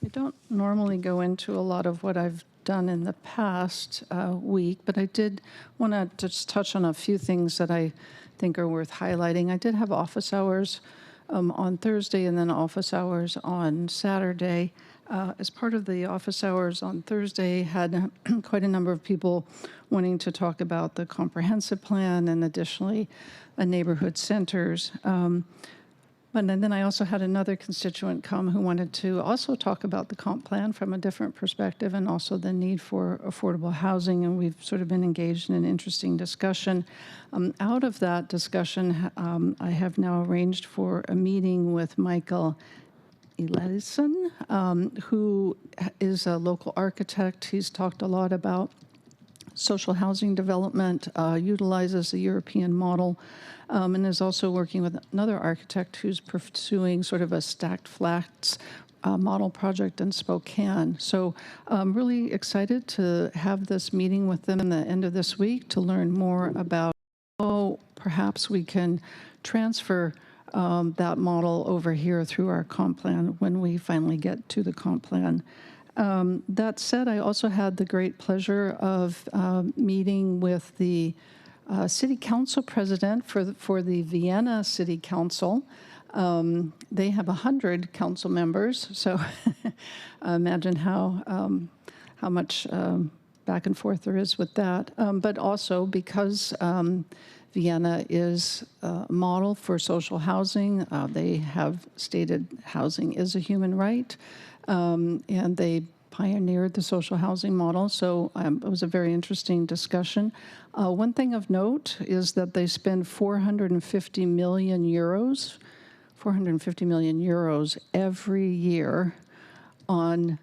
I don't normally go into a lot of what I've done in the past week, but I did want to just touch on a few things that I think are worth highlighting. I did have office hours on Thursday and then office hours on Saturday. As part of the office hours on Thursday, had quite a number of people wanting to talk about the comprehensive plan and additionally neighborhood centers. But then I also had another constituent come who wanted to also talk about the comp plan from a different perspective and also the need for affordable housing. And we've sort of been engaged in an interesting discussion. Out of that discussion, I have now arranged for a meeting with Michael Eliasson, who is a local architect. He's talked a lot about social housing development, utilizes the European model, and is also working with another architect who's pursuing sort of a stacked flats model project in Spokane. So I'm really excited to have this meeting with them in the end of this week to learn more about how perhaps we can transfer that model over here through our comp plan when we finally get to the comp plan. That said, I also had the great pleasure of meeting with the city council president for the Vienna City Council. They have 100 council members, so imagine how much back and forth there is with that. But also because Vienna is a model for social housing, they have stated housing is a human right, and they pioneered the social housing model, so it was a very interesting discussion. One thing of note is that they spend 450 million euros every year on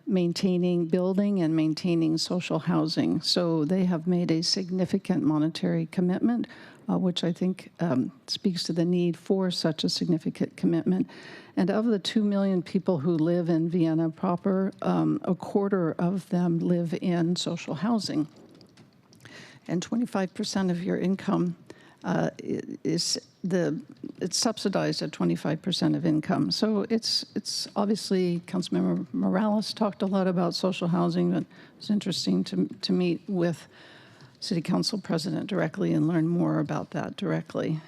building and maintaining social housing. So they have made a significant monetary commitment, which I think speaks to the need for such a significant commitment. And of the 2 million people who live in Vienna proper, a quarter of them live in social housing. And 25% of your income it's subsidized at 25% of income. So it's obviously, Councilmember Morales talked a lot about social housing, but it's interesting to meet with City Council President directly and learn more about that directly.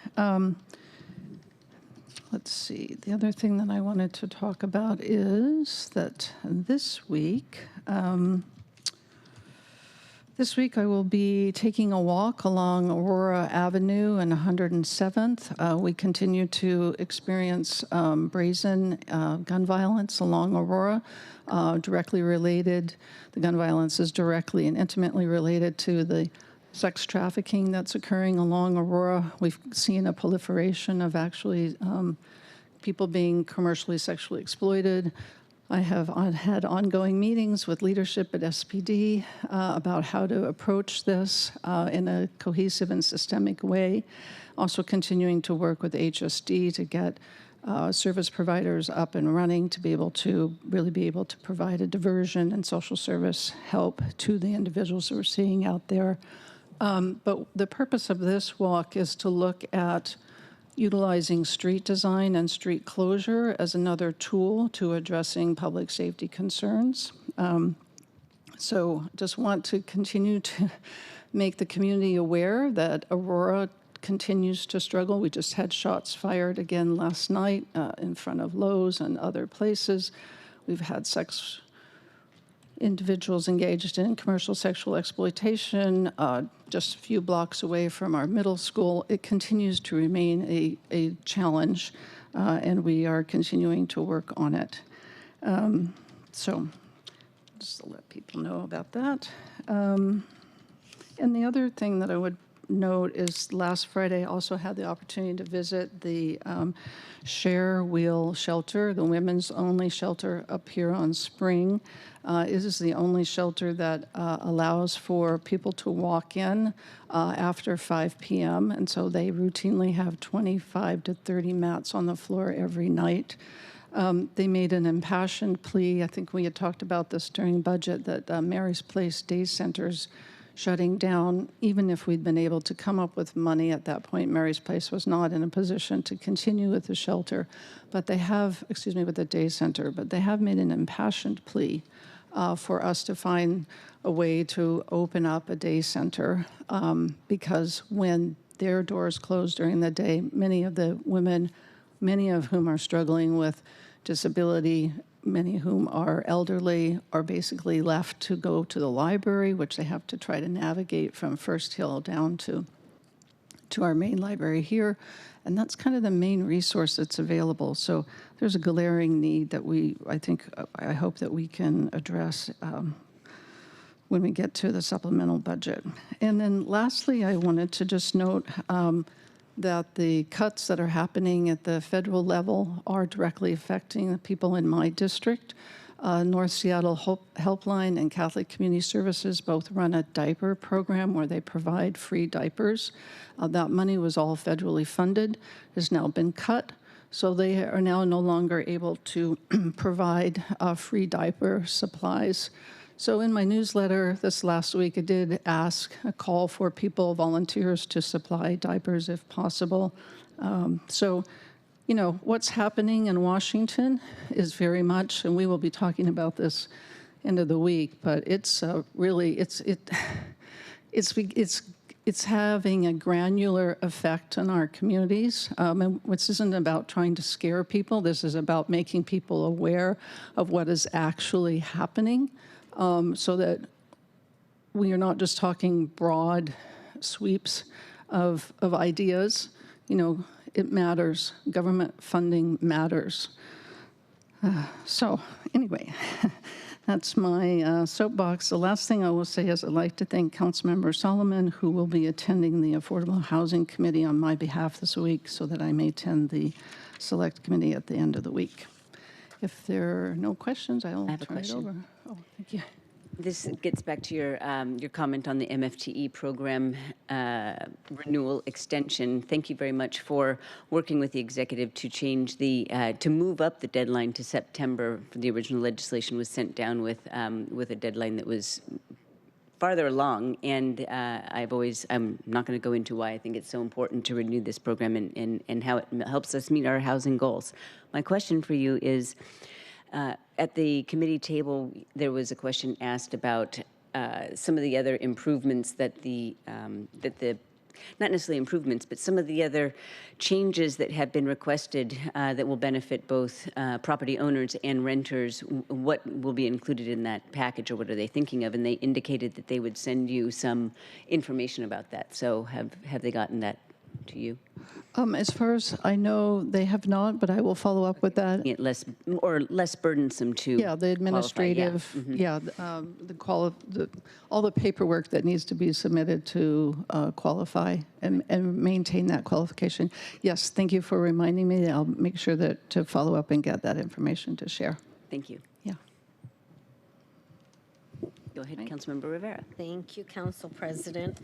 Let's see, the other thing that I wanted to talk about is that this week I will be taking a walk along Aurora Avenue and 107th. We continue to experience brazen gun violence along Aurora, directly related. The gun violence is directly and intimately related to the sex trafficking that's occurring along Aurora. We've seen a proliferation of actually people being commercially sexually exploited. I have had ongoing meetings with leadership at SPD about how to approach this in a cohesive and systemic way. Also continuing to work with HSD to get service providers up and running to be able to provide a diversion and social service help to the individuals that we're seeing out there. But the purpose of this walk is to look at utilizing street design and street closure as another tool to addressing public safety concerns. So just want to continue to make the community aware that Aurora continues to struggle. We just had shots fired again last night in front of Lowe's and other places. We've had individuals engaged in commercial sexual exploitation just a few blocks away from our middle school. It continues to remain a challenge, and we are continuing to work on it. So just to let people know about that. And the other thing that I would note is last Friday I also had the opportunity to visit the Share Wheel Shelter, the women's only shelter up here on Spring. It is the only shelter that allows for people to walk in after 5 p.m. And so they routinely have 25 to 30 mats on the floor every night. They made an impassioned plea. I think we had talked about this during budget, that Mary's Place Day Centers shutting down. Even if we'd been able to come up with money at that point, Mary's Place was not in a position to continue with the shelter, but they have, with the day center, but they have made an impassioned plea for us to find a way to open up a day center because when their doors close during the day, many of the women, many of whom are struggling with disability, many of whom are elderly, are basically left to go to the library, which they have to try to navigate from First Hill down to our main library here. And that's kind of the main resource that's available. So there's a glaring need that I hope that we can address when we get to the supplemental budget. And then lastly, I wanted to just note that the cuts that are happening at the federal level are directly affecting the people in my district. North Seattle Helpline and Catholic Community Services both run a diaper program where they provide free diapers. That money was all federally funded, has now been cut. So they are now no longer able to provide free diaper supplies. So in my newsletter this last week, I did ask a call for people, volunteers, to supply diapers if possible. So, you know, what's happening in Washington is very much, and we will be talking about this end of the week, but it's really, it's having a granular effect on our communities. And this isn't about trying to scare people. This is about making people aware of what is actually happening, so that we are not just talking broad sweeps of ideas. You know, it matters. Government funding matters. So anyway, that's my soapbox. The last thing I will say is I'd like to thank Councilmember Solomon, who will be attending the Affordable Housing Committee on my behalf this week, so that I may attend the Select Committee at the end of the week. If there are no questions, I'll have a turn it question. over. Oh, thank you. This gets back to your comment on the MFTE program renewal extension. Thank you very much for working with the executive to change to move up the deadline to September. The original legislation was sent down with a deadline that was farther along, and I'm not going to go into why I think it's so important to renew this program and how it helps us meet our housing goals. My question for you is, at the committee table, there was a question asked about some of the other improvements that not necessarily improvements, but some of the other changes that have been requested that will benefit both property owners and renters. What will be included in that package, or what are they thinking of? And they indicated that they would send you some information about that. So have they gotten that to you? As far as I know, they have not, but I will follow up with that. It less burdensome to Yeah, the administrative, all the paperwork that needs to be submitted to qualify and maintain that qualification. Yes, thank you for reminding me. I'll make sure to follow up and get that information to share. Thank you. Yeah. Go ahead, Councilmember Rivera. Thank you, Council President.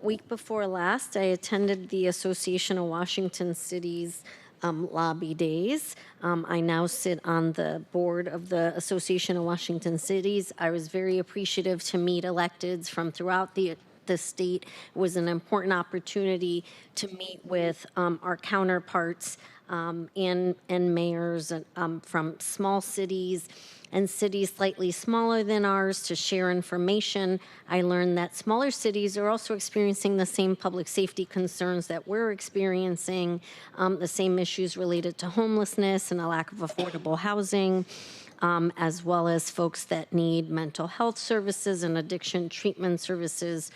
Week before last, I attended the Association of Washington Cities lobby days. I now sit on the board of the Association of Washington Cities. I was very appreciative to meet electeds from throughout the state. It was an important opportunity to meet with our counterparts and mayors from small cities and cities slightly smaller than ours to share information. I learned that smaller cities are also experiencing the same public safety concerns that we're experiencing, the same issues related to homelessness and a lack of affordable housing, as well as folks that need mental health services and addiction treatment services.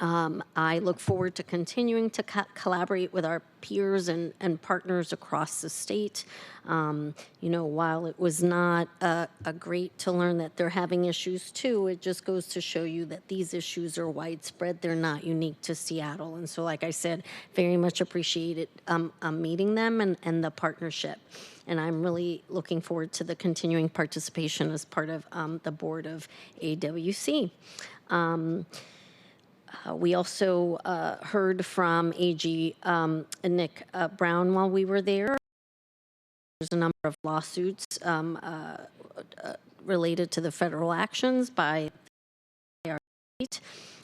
I look forward to continuing to collaborate with our peers and partners across the state. While it was not great to learn that they're having issues too, it just goes to show you that these issues are widespread. They're not unique to Seattle. And so, like I said, very much appreciated meeting them and the partnership. And I'm really looking forward to the continuing participation as part of the board of AWC. We also heard from AG Nick Brown while we were there. There's a number of lawsuits related to the federal actions by our state,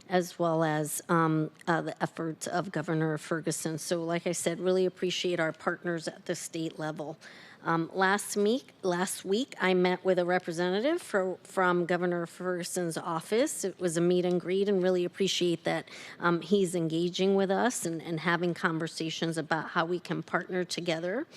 as well as the efforts of Governor Ferguson. So like I said, really appreciate our partners at the state level. Last week, I met with a representative from Governor Ferguson's office. It was a meet and greet, and really appreciate that he's engaging with us and having conversations about how we can partner together.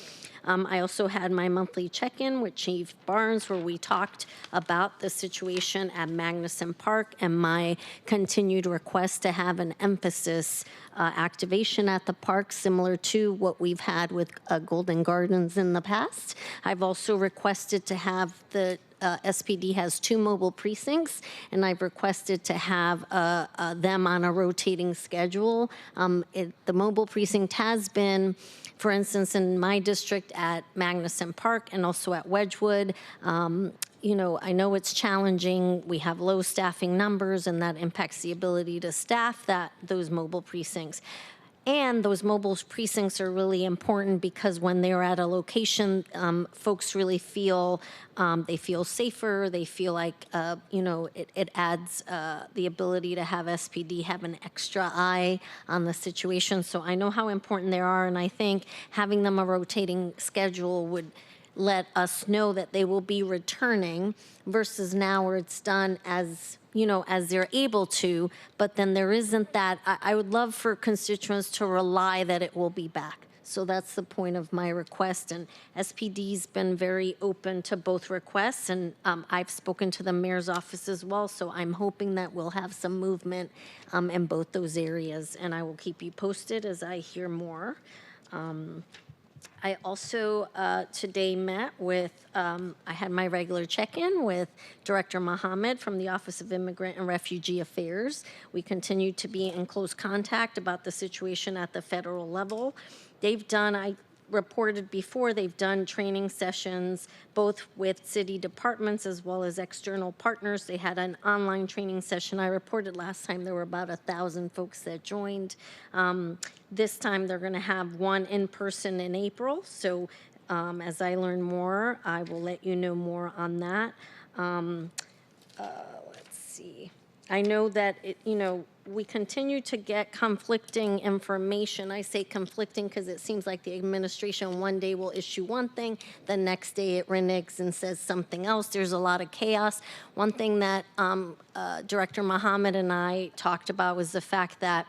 I also had my monthly check-in with Chief Barnes, where we talked about the situation at Magnuson Park and my continued request to have an emphasis activation at the park, similar to what we've had with Golden Gardens in the past. I've also requested to have the SPD has 2 mobile precincts, and I've requested to have them on a rotating schedule. The mobile precinct has been, for instance, in my district at Magnuson Park and also at Wedgwood. You know, I know it's challenging. We have low staffing numbers, and that impacts the ability to staff those mobile precincts. And those mobile precincts are really important because when they're at a location, folks really feel they feel safer. They feel like you know, it adds the ability to have SPD have an extra eye on the situation. So I know how important they are, and I think having them a rotating schedule would let us know that they will be returning versus now where it's done as, you know, as they're able to, but then there isn't that. I would love for constituents to rely that it will be back. So that's the point of my request, and SPD's been very open to both requests, and I've spoken to the mayor's office as well, so I'm hoping that we'll have some movement in both those areas, and I will keep you posted as I hear more. I also today met with, I had my regular check-in with Director Mohammed from the Office of Immigrant and Refugee Affairs. We continue to be in close contact about the situation at the federal level. They've done, I reported before, they've done training sessions both with city departments as well as external partners. They had an online training session. I reported last time there were about 1,000 folks that joined. This time they're going to have one in person in April. So as I learn more, I will let you know more on that. Let's see. I know that, you know, we continue to get conflicting information. I say conflicting because it seems like the administration one day will issue one thing, the next day it reneges and says something else. There's a lot of chaos. One thing that Director Mohammed and I talked about was the fact that,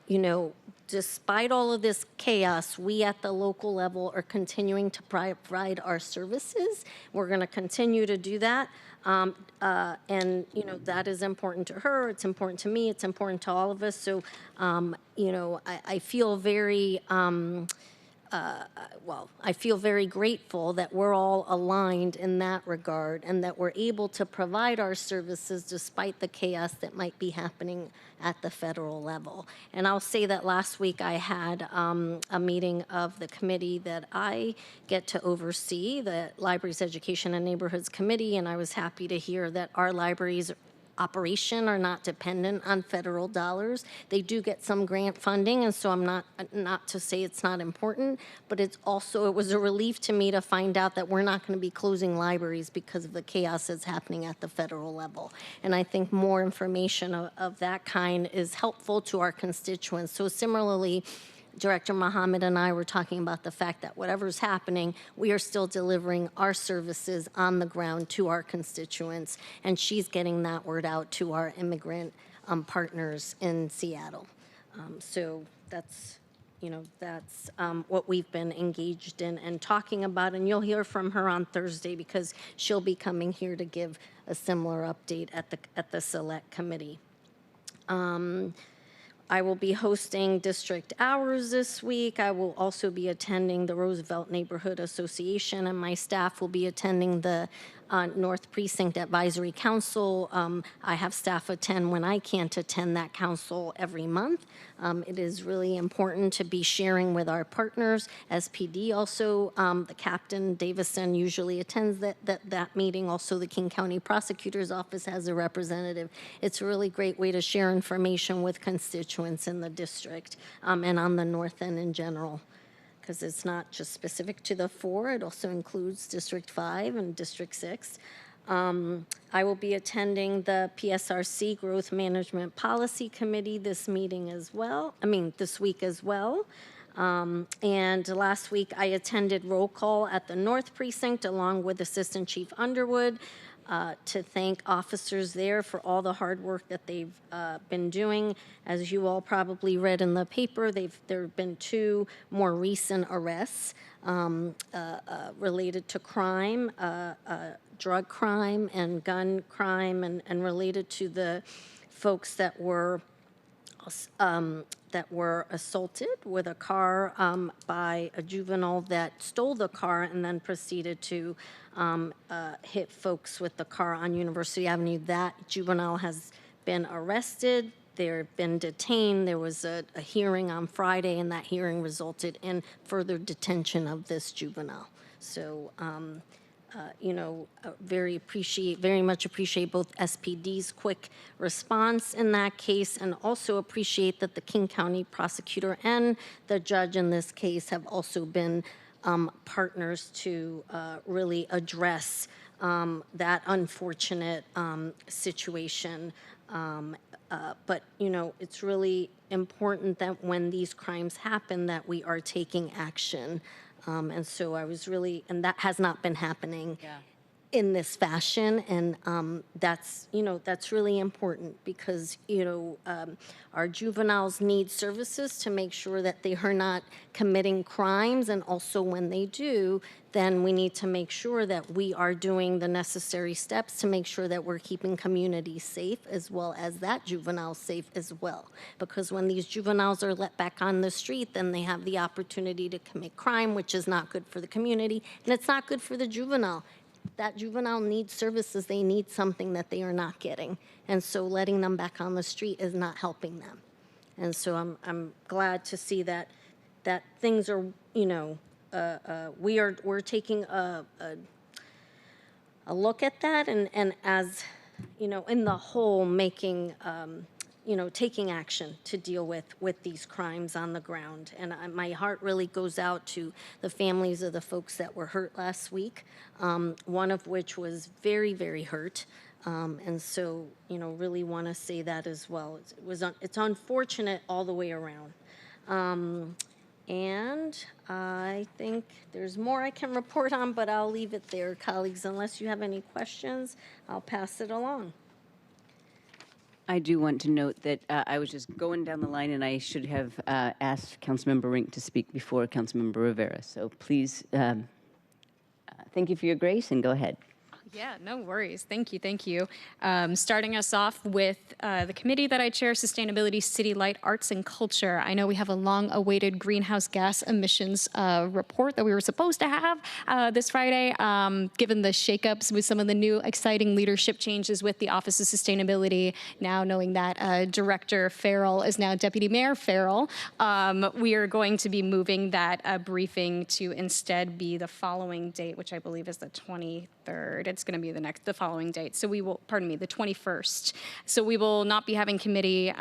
you know, despite all of this chaos, we at the local level are continuing to provide our services. We're going to continue to do that. And, you know, that is important to her. It's important to me. It's important to all of us. So, you know, I feel very, well, I feel very grateful that we're all aligned in that regard and that we're able to provide our services despite the chaos that might be happening at the federal level. And I'll say that last week I had a meeting of the committee that I get to oversee, the Libraries, Education, and Neighborhoods Committee, and I was happy to hear that our libraries operation are not dependent on federal dollars. They do get some grant funding, and so I'm not to say it's not important, but it's also, it was a relief to me to find out that we're not going to be closing libraries because of the chaos that's happening at the federal level. And I think more information of that kind is helpful to our constituents. So similarly, Director Mohammed and I were talking about the fact that whatever's happening, we are still delivering our services on the ground to our constituents, and she's getting that word out to our immigrant partners in Seattle. So that's, you know, that's what we've been engaged in and talking about, and you'll hear from her on Thursday because she'll be coming here to give a similar update at the Select Committee. I will be hosting district hours this week. I will also be attending the Roosevelt Neighborhood Association, and my staff will be attending the North Precinct Advisory Council. I have staff attend when I can't attend that council every month. It is really important to be sharing with our partners. SPD also, the Captain Davison usually attends that meeting. Also, the King County Prosecutor's Office has a representative. It's a really great way to share information with constituents in the district and on the North End in general, because it's not just specific to the 4, it also includes District 5 and District 6. I will be attending the PSRC Growth Management Policy Committee this week as well. And last week I attended roll call at the North Precinct along with Assistant Chief Underwood to thank officers there for all the hard work that they've been doing. As you all probably read in the paper, there have been 2 more recent arrests related to crime, drug crime and gun crime, and related to the folks that were that were assaulted with a car by a juvenile that stole the car and then proceeded to hit folks with the car on University Avenue. That juvenile has been arrested. They've been detained. There was a hearing on Friday, and that hearing resulted in further detention of this juvenile. So, very much appreciate both SPD's quick response in that case, and also appreciate that the King County prosecutor and the judge in this case have also been partners to really address that unfortunate situation. But, it's really important that when these crimes happen that we are taking action. And so and that has not been happening in this fashion. And that's really important because, our juveniles need services to make sure that they are not committing crimes. And also when they do, then we need to make sure that we are doing the necessary steps to make sure that we're keeping communities safe as well as that juvenile safe as well. Because when these juveniles are let back on the street, then they have the opportunity to commit crime, which is not good for the community, and it's not good for the juvenile. That juvenile needs services. They need something that they are not getting. And so letting them back on the street is not helping them. And so I'm glad to see that things are, we're taking a look at that and as, in the whole making, taking action to deal with these crimes on the ground. And my heart really goes out to the families of the folks that were hurt last week, one of which was very, very hurt. And so, really want to say that as well. It's unfortunate all the way around. And I think there's more I can report on, but I'll leave it there, colleagues. Unless you have any questions, I'll pass it along. I do want to note that I was just going down the line and I should have asked Councilmember Rink to speak before Councilmember Rivera. So please, thank you for your grace and go ahead. Yeah, no worries. Thank you. Starting us off with the committee that I chair, Sustainability, City Light, Arts, and Culture. I know we have a long-awaited greenhouse gas emissions report that we were supposed to have this Friday. Given the shakeups with some of the new exciting leadership changes with the Office of Sustainability, now knowing that Director Farrell is now Deputy Mayor Farrell, we are going to be moving that briefing to instead be the following date, which I believe is the 23rd. It's going to be the following date. So the 21st. So we will not be having committee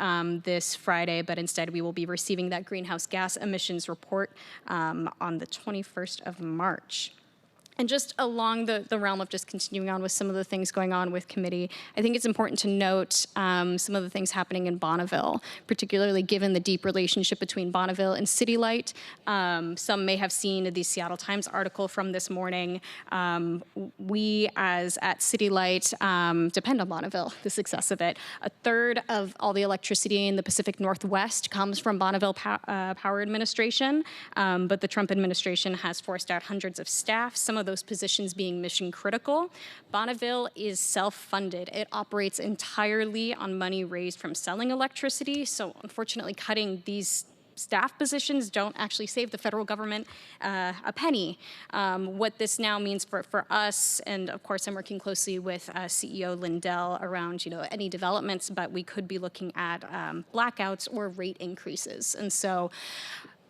this Friday, but instead we will be receiving that greenhouse gas emissions report on the 21st of March. And just along the realm of just continuing on with some of the things going on with committee, I think it's important to note some of the things happening in Bonneville, particularly given the deep relationship between Bonneville and City Light. Some may have seen the Seattle Times article from this morning. We, as at City Light, depend on Bonneville, the success of it. A third of all the electricity in the Pacific Northwest comes from Bonneville Power Administration, but the Trump administration has forced out hundreds of staff, some of those positions being mission critical. Bonneville is self-funded. It operates entirely on money raised from selling electricity. So unfortunately, cutting these staff positions don't actually save the federal government a penny. What this now means for us, and of course I'm working closely with CEO Lindell around any developments, but we could be looking at blackouts or rate increases. And so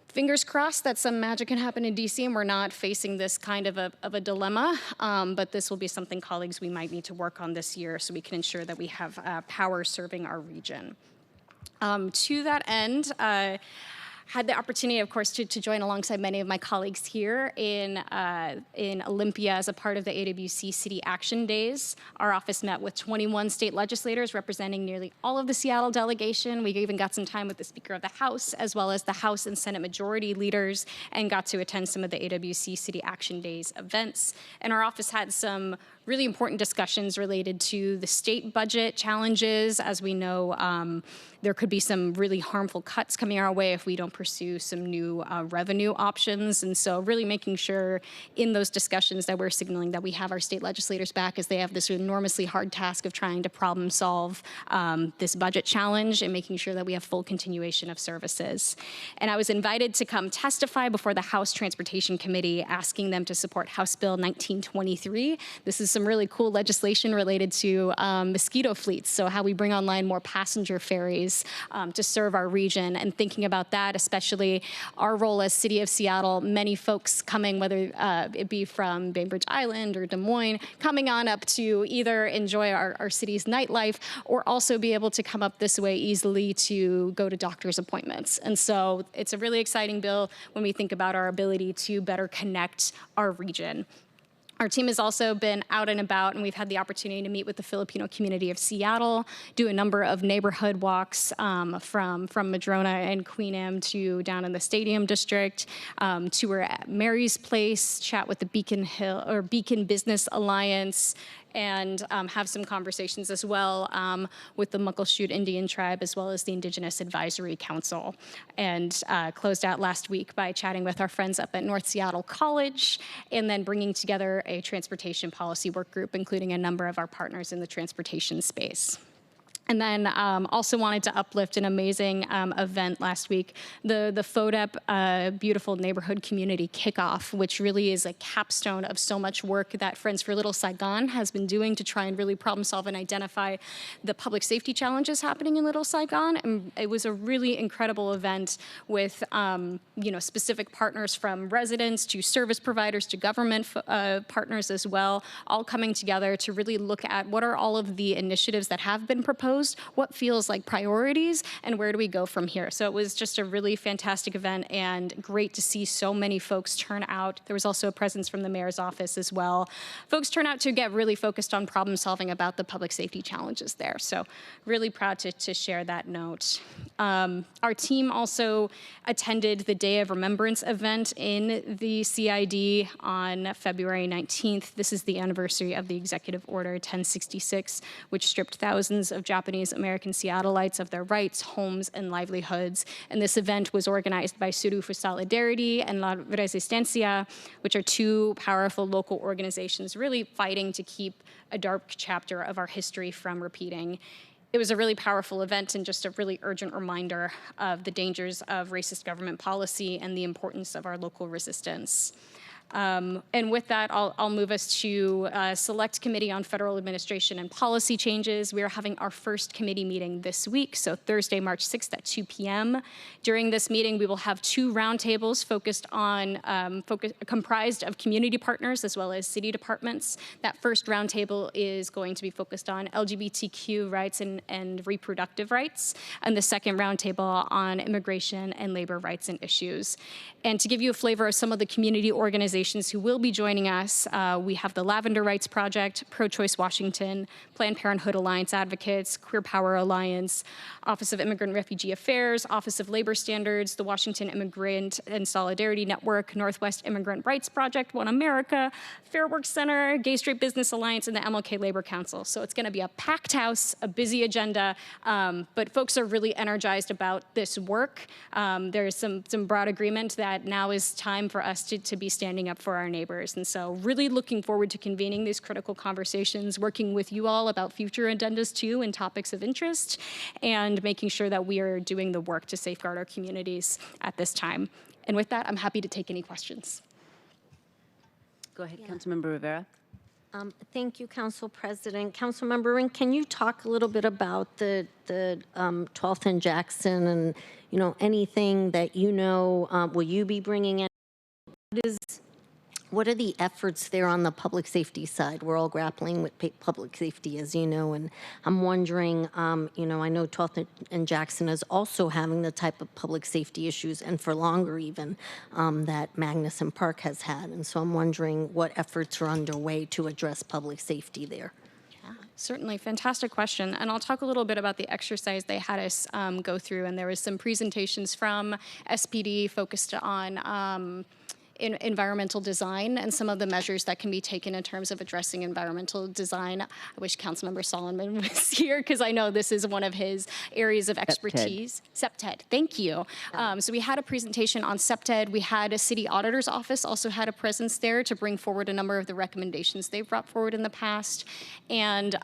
fingers crossed that some magic can happen in DC and we're not facing this kind of a dilemma, but this will be something, colleagues, we might need to work on this year so we can ensure that we have power serving our region. To that end, had the opportunity, of course, to join alongside many of my colleagues here in Olympia as a part of the AWC City Action Days. Our office met with 21 state legislators representing nearly all of the Seattle delegation. We even got some time with the Speaker of the House, as well as the House and Senate Majority leaders, and got to attend some of the AWC City Action Days events. And our office had some really important discussions related to the state budget challenges. As we know, there could be some really harmful cuts coming our way if we don't pursue some new revenue options. And so really making sure in those discussions that we're signaling that we have our state legislators back as they have this enormously hard task of trying to problem solve this budget challenge and making sure that we have full continuation of services. And I was invited to come testify before the House Transportation Committee, asking them to support House Bill 1923. This is some really cool legislation related to mosquito fleets, so how we bring online more passenger ferries to serve our region. And thinking about that, especially our role as City of Seattle, many folks coming, whether it be from Bainbridge Island or Des Moines, coming on up to either enjoy our city's nightlife or also be able to come up this way easily to go to doctor's appointments. And so it's a really exciting bill when we think about our ability to better connect our region. Our team has also been out and about, and we've had the opportunity to meet with the Filipino community of Seattle, do a number of neighborhood walks from Madrona and Queen Anne to down in the Stadium District, tour at Mary's Place, chat with the Beacon Business Alliance, and have some conversations as well with the Muckleshoot Indian Tribe as well as the Indigenous Advisory Council. And closed out last week by chatting with our friends up at North Seattle College and then bringing together a transportation policy work group, including a number of our partners in the transportation space. And then also wanted to uplift an amazing event last week, the FODEP Beautiful Neighborhood Community Kickoff, which really is a capstone of so much work that Friends for Little Saigon has been doing to try and really problem solve and identify the public safety challenges happening in Little Saigon. And it was a really incredible event with specific partners from residents to service providers to government partners as well, all coming together to really look at what are all of the initiatives that have been proposed, what feels like priorities, and where do we go from here. So it was just a really fantastic event and great to see so many folks turn out. There was also a presence from the mayor's office as well. Folks turn out to get really focused on problem solving about the public safety challenges there. So really proud to share that note. Our team also attended the Day of Remembrance event in the CID on February 19th. This is the anniversary of the Executive Order 1066, which stripped thousands of Japanese American Seattleites of their rights, homes, and livelihoods. And this event was organized by Suru for Solidarity and La Resistencia, which are two powerful local organizations really fighting to keep a dark chapter of our history from repeating. It was a really powerful event and just a really urgent reminder of the dangers of racist government policy and the importance of our local resistance. And with that, I'll move us to Select Committee on Federal Administration and Policy Changes. We are having our first committee meeting this week, so Thursday, March 6th at 2 p.m. During this meeting, we will have two roundtables focused on, comprised of community partners as well as city departments. That first roundtable is going to be focused on LGBTQ rights and reproductive rights, and the second roundtable on immigration and labor rights and issues. And to give you a flavor of some of the community organizations who will be joining us, we have the Lavender Rights Project, Pro-Choice Washington, Planned Parenthood Alliance Advocates, Queer Power Alliance, Office of Immigrant and Refugee Affairs, Office of Labor Standards, the Washington Immigrant and Solidarity Network, Northwest Immigrant Rights Project, One America, Fair Work Center, Gay Straight Business Alliance, and the MLK Labor Council. So it's going to be a packed house, a busy agenda, but folks are really energized about this work. There's some broad agreement that now is time for us to be standing up for our neighbors. And so really looking forward to convening these critical conversations, working with you all about future agendas too and topics of interest, and making sure that we are doing the work to safeguard our communities at this time. And with that, I'm happy to take any questions. Go ahead, Councilmember Rivera. Thank you, Council President. Councilmember Rink, can you talk a little bit about the 12th and Jackson and, anything that will you be bringing in? What are the efforts there on the public safety side? We're all grappling with public safety, as you know, and I'm wondering, I know 12th and Jackson is also having the type of public safety issues, and for longer even, that Magnuson Park has had. And so I'm wondering what efforts are underway to address public safety there. Certainly, fantastic question. And I'll talk a little bit about the exercise they had us go through. And there was some presentations from SPD focused on environmental design and some of the measures that can be taken in terms of addressing environmental design. I wish Councilmember Solomon was here because I know this is one of his areas of expertise. SEPTED, thank you. So we had a presentation on SEPTED. We had a city auditor's office also had a presence there to bring forward a number of the recommendations they've brought forward in the past. And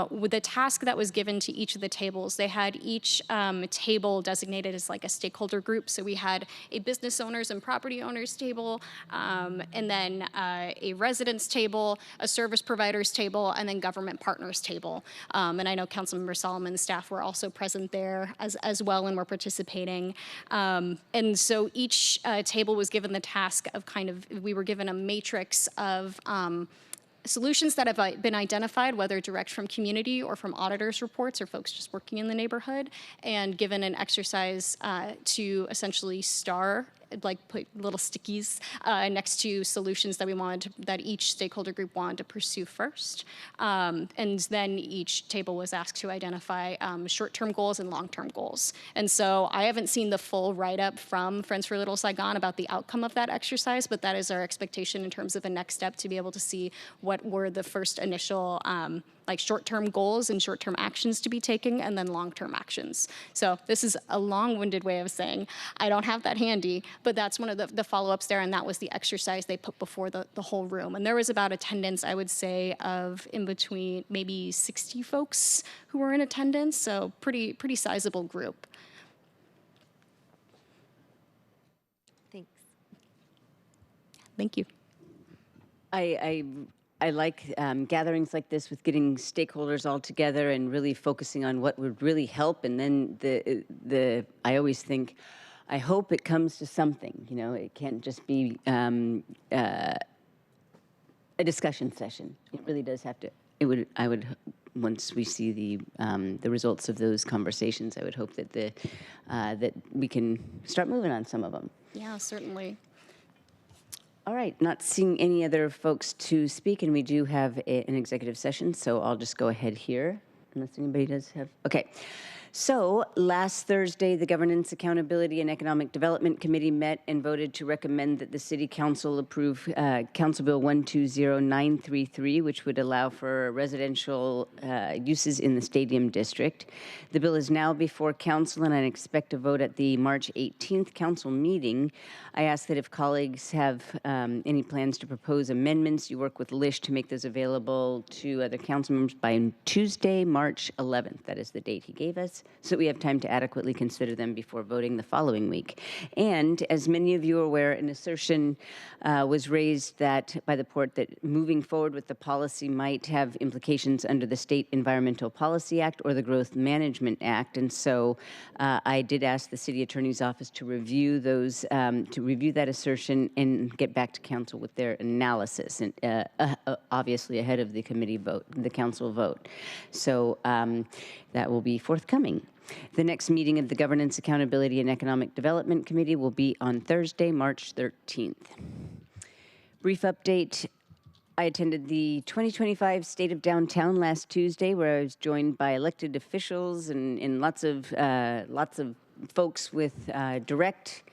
with the task that was given to each of the tables, they had each table designated as like a stakeholder group. So we had a business owners and property owners table, and then a residents table, a service providers table, and then government partners table. And I know Councilmember Solomon's staff were also present there as well and were participating. And so each table was given the task of we were given a matrix of solutions that have been identified, whether direct from community or from auditors' reports or folks just working in the neighborhood, and given an exercise to essentially put little stickies next to solutions that that each stakeholder group wanted to pursue first. And then each table was asked to identify short-term goals and long-term goals. And so I haven't seen the full write-up from Friends for Little Saigon about the outcome of that exercise, but that is our expectation in terms of a next step to be able to see what were the first initial short-term goals and short-term actions to be taken, and then long-term actions. So this is a long-winded way of saying I don't have that handy, but that's one of the follow-ups there, and that was the exercise they put before the whole room. And there was about attendance, I would say, of in between maybe 60 folks who were in attendance, so pretty sizable group. Thanks. Thank you. I like gatherings like this with getting stakeholders all together and really focusing on what would really help. And then I always think, I hope it comes to something. You know, it can't just be a discussion session. It really does have to. I would once we see the results of those conversations, I would hope that that we can start moving on some of them. Yeah, certainly. All right, not seeing any other folks to speak, and we do have an executive session, so I'll just go ahead here, unless anybody does have, okay. So last Thursday, the Governance, Accountability, and Economic Development Committee met and voted to recommend that the City Council approve Council Bill 120933, which would allow for residential uses in the Stadium District. The bill is now before Council, and I expect a vote at the March 18th Council meeting. I ask that if colleagues have any plans to propose amendments, you work with Lish to make those available to other council members by Tuesday, March 11th. That is the date he gave us, so we have time to adequately consider them before voting the following week. And as many of you are aware, an assertion was raised by the port that moving forward with the policy might have implications under the State Environmental Policy Act or the Growth Management Act. And so I did ask the City Attorney's Office to review that assertion and get back to Council with their analysis, and obviously ahead of the committee vote, the Council vote. So that will be forthcoming. The next meeting of the Governance, Accountability, and Economic Development Committee will be on Thursday, March 13th. Brief update. I attended the 2025 State of Downtown last Tuesday, where I was joined by elected officials and lots of folks with direct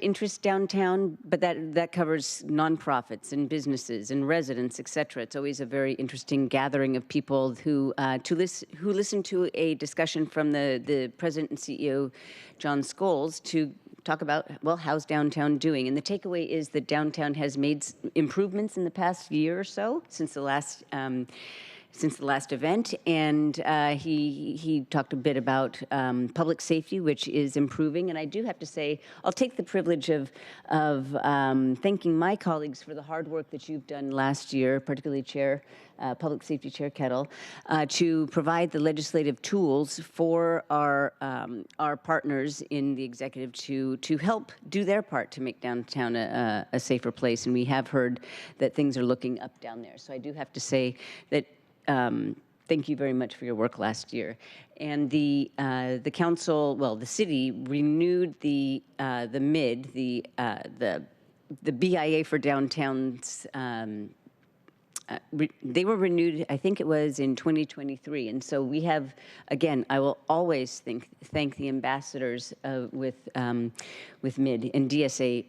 interest downtown, but that covers nonprofits and businesses and residents, et cetera. It's always a very interesting gathering of people who listen to a discussion from the president and CEO, John Scholes, to talk about, well, how's downtown doing? And the takeaway is that downtown has made improvements in the past year or so since the last event, and he talked a bit about public safety, which is improving. And I do have to say, I'll take the privilege of thanking my colleagues for the hard work that you've done last year, particularly Public Safety Chair Kettle, to provide the legislative tools for our partners in the executive to help do their part to make downtown a safer place. And we have heard that things are looking up down there. So I do have to say that thank you very much for your work last year. And the council, well, the city renewed the BIA for downtowns. They were renewed, I think it was in 2023. And so we have, again, I will always thank the ambassadors with MID and DSA.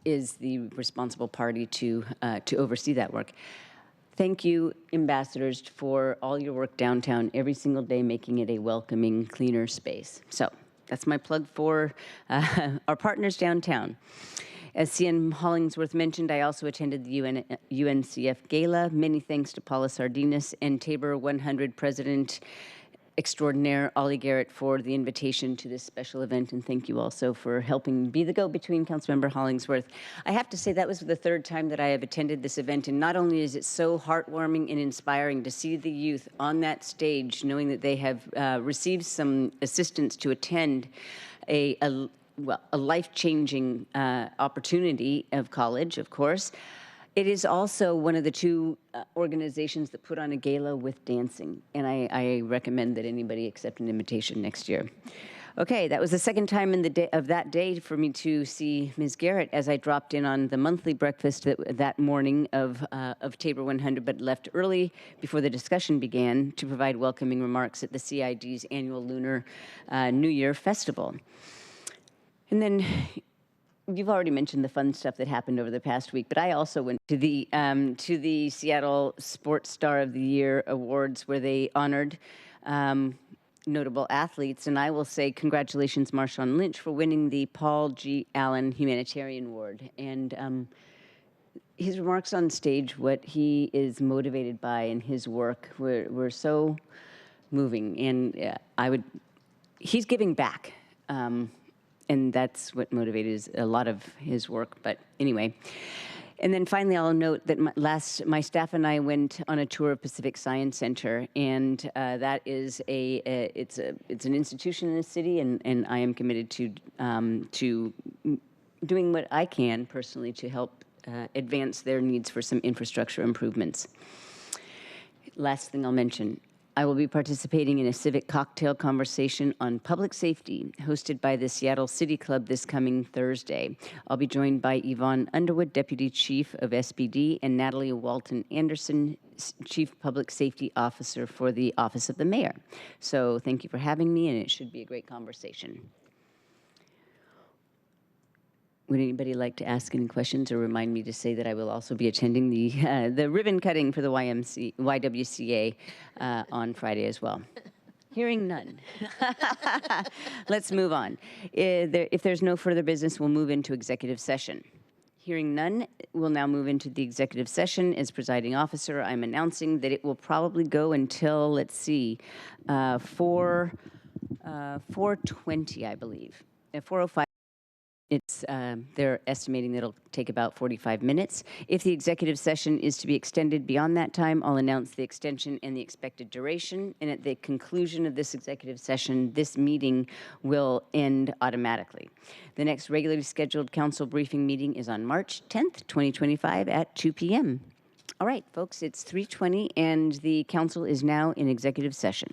is the responsible party to oversee that work. Thank you, ambassadors, for all your work downtown every single day, making it a welcoming, cleaner space. So that's my plug for our partners downtown. As CN Hollingsworth mentioned, I also attended the UNCF Gala. Many thanks to Paula Sardinas and Tabor 100 President Extraordinaire Ollie Garrett for the invitation to this special event, and thank you also for helping be the go-between, Councilmember Hollingsworth. I have to say that was the third time that I have attended this event, and not only is it so heartwarming and inspiring to see the youth on that stage, knowing that they have received some assistance to attend a life-changing opportunity of college, of course. It is also one of the two organizations that put on a gala with dancing, and I recommend that anybody accept an invitation next year. Okay, that was the second time in the day of that day for me to see Ms. Garrett as I dropped in on the monthly breakfast that morning of Tabor 100, but left early before the discussion began to provide welcoming remarks at the CID's annual Lunar New Year Festival. And then you've already mentioned the fun stuff that happened over the past week, but I also went to the Seattle Sports Star of the Year Awards, where they honored notable athletes. And I will say congratulations, Marshawn Lynch, for winning the Paul G. Allen Humanitarian Award. And his remarks on stage, what he is motivated by in his work, were so moving. And he's giving back. And that's what motivated a lot of his work. But anyway, and then finally, I'll note that my staff and I went on a tour of Pacific Science Center, and that is it's an institution in the city, and I am committed to doing what I can personally to help advance their needs for some infrastructure improvements. Last thing I'll mention. I will be participating in a civic cocktail conversation on public safety hosted by the Seattle City Club this coming Thursday. I'll be joined by Yvonne Underwood, Deputy Chief of SPD, and Natalie Walton Anderson, Chief Public Safety Officer for the Office of the Mayor. So thank you for having me, and it should be a great conversation. Would anybody like to ask any questions or remind me to say that I will also be attending the ribbon cutting for the YWCA on Friday as well? Hearing none. Let's move on. If there's no further business, we'll move into executive session. Hearing none, we'll now move into the executive session. As presiding officer, I'm announcing that it will probably go until, let's see, 4:20, I believe. At 4:05. They're estimating that it'll take about 45 minutes. If the executive session is to be extended beyond that time, I'll announce the extension and the expected duration. And at the conclusion of this executive session, this meeting will end automatically. The next regularly scheduled council briefing meeting is on March 10th, 2025 at 2 p.m. All right, folks, it's 3:20 and the council is now in executive session.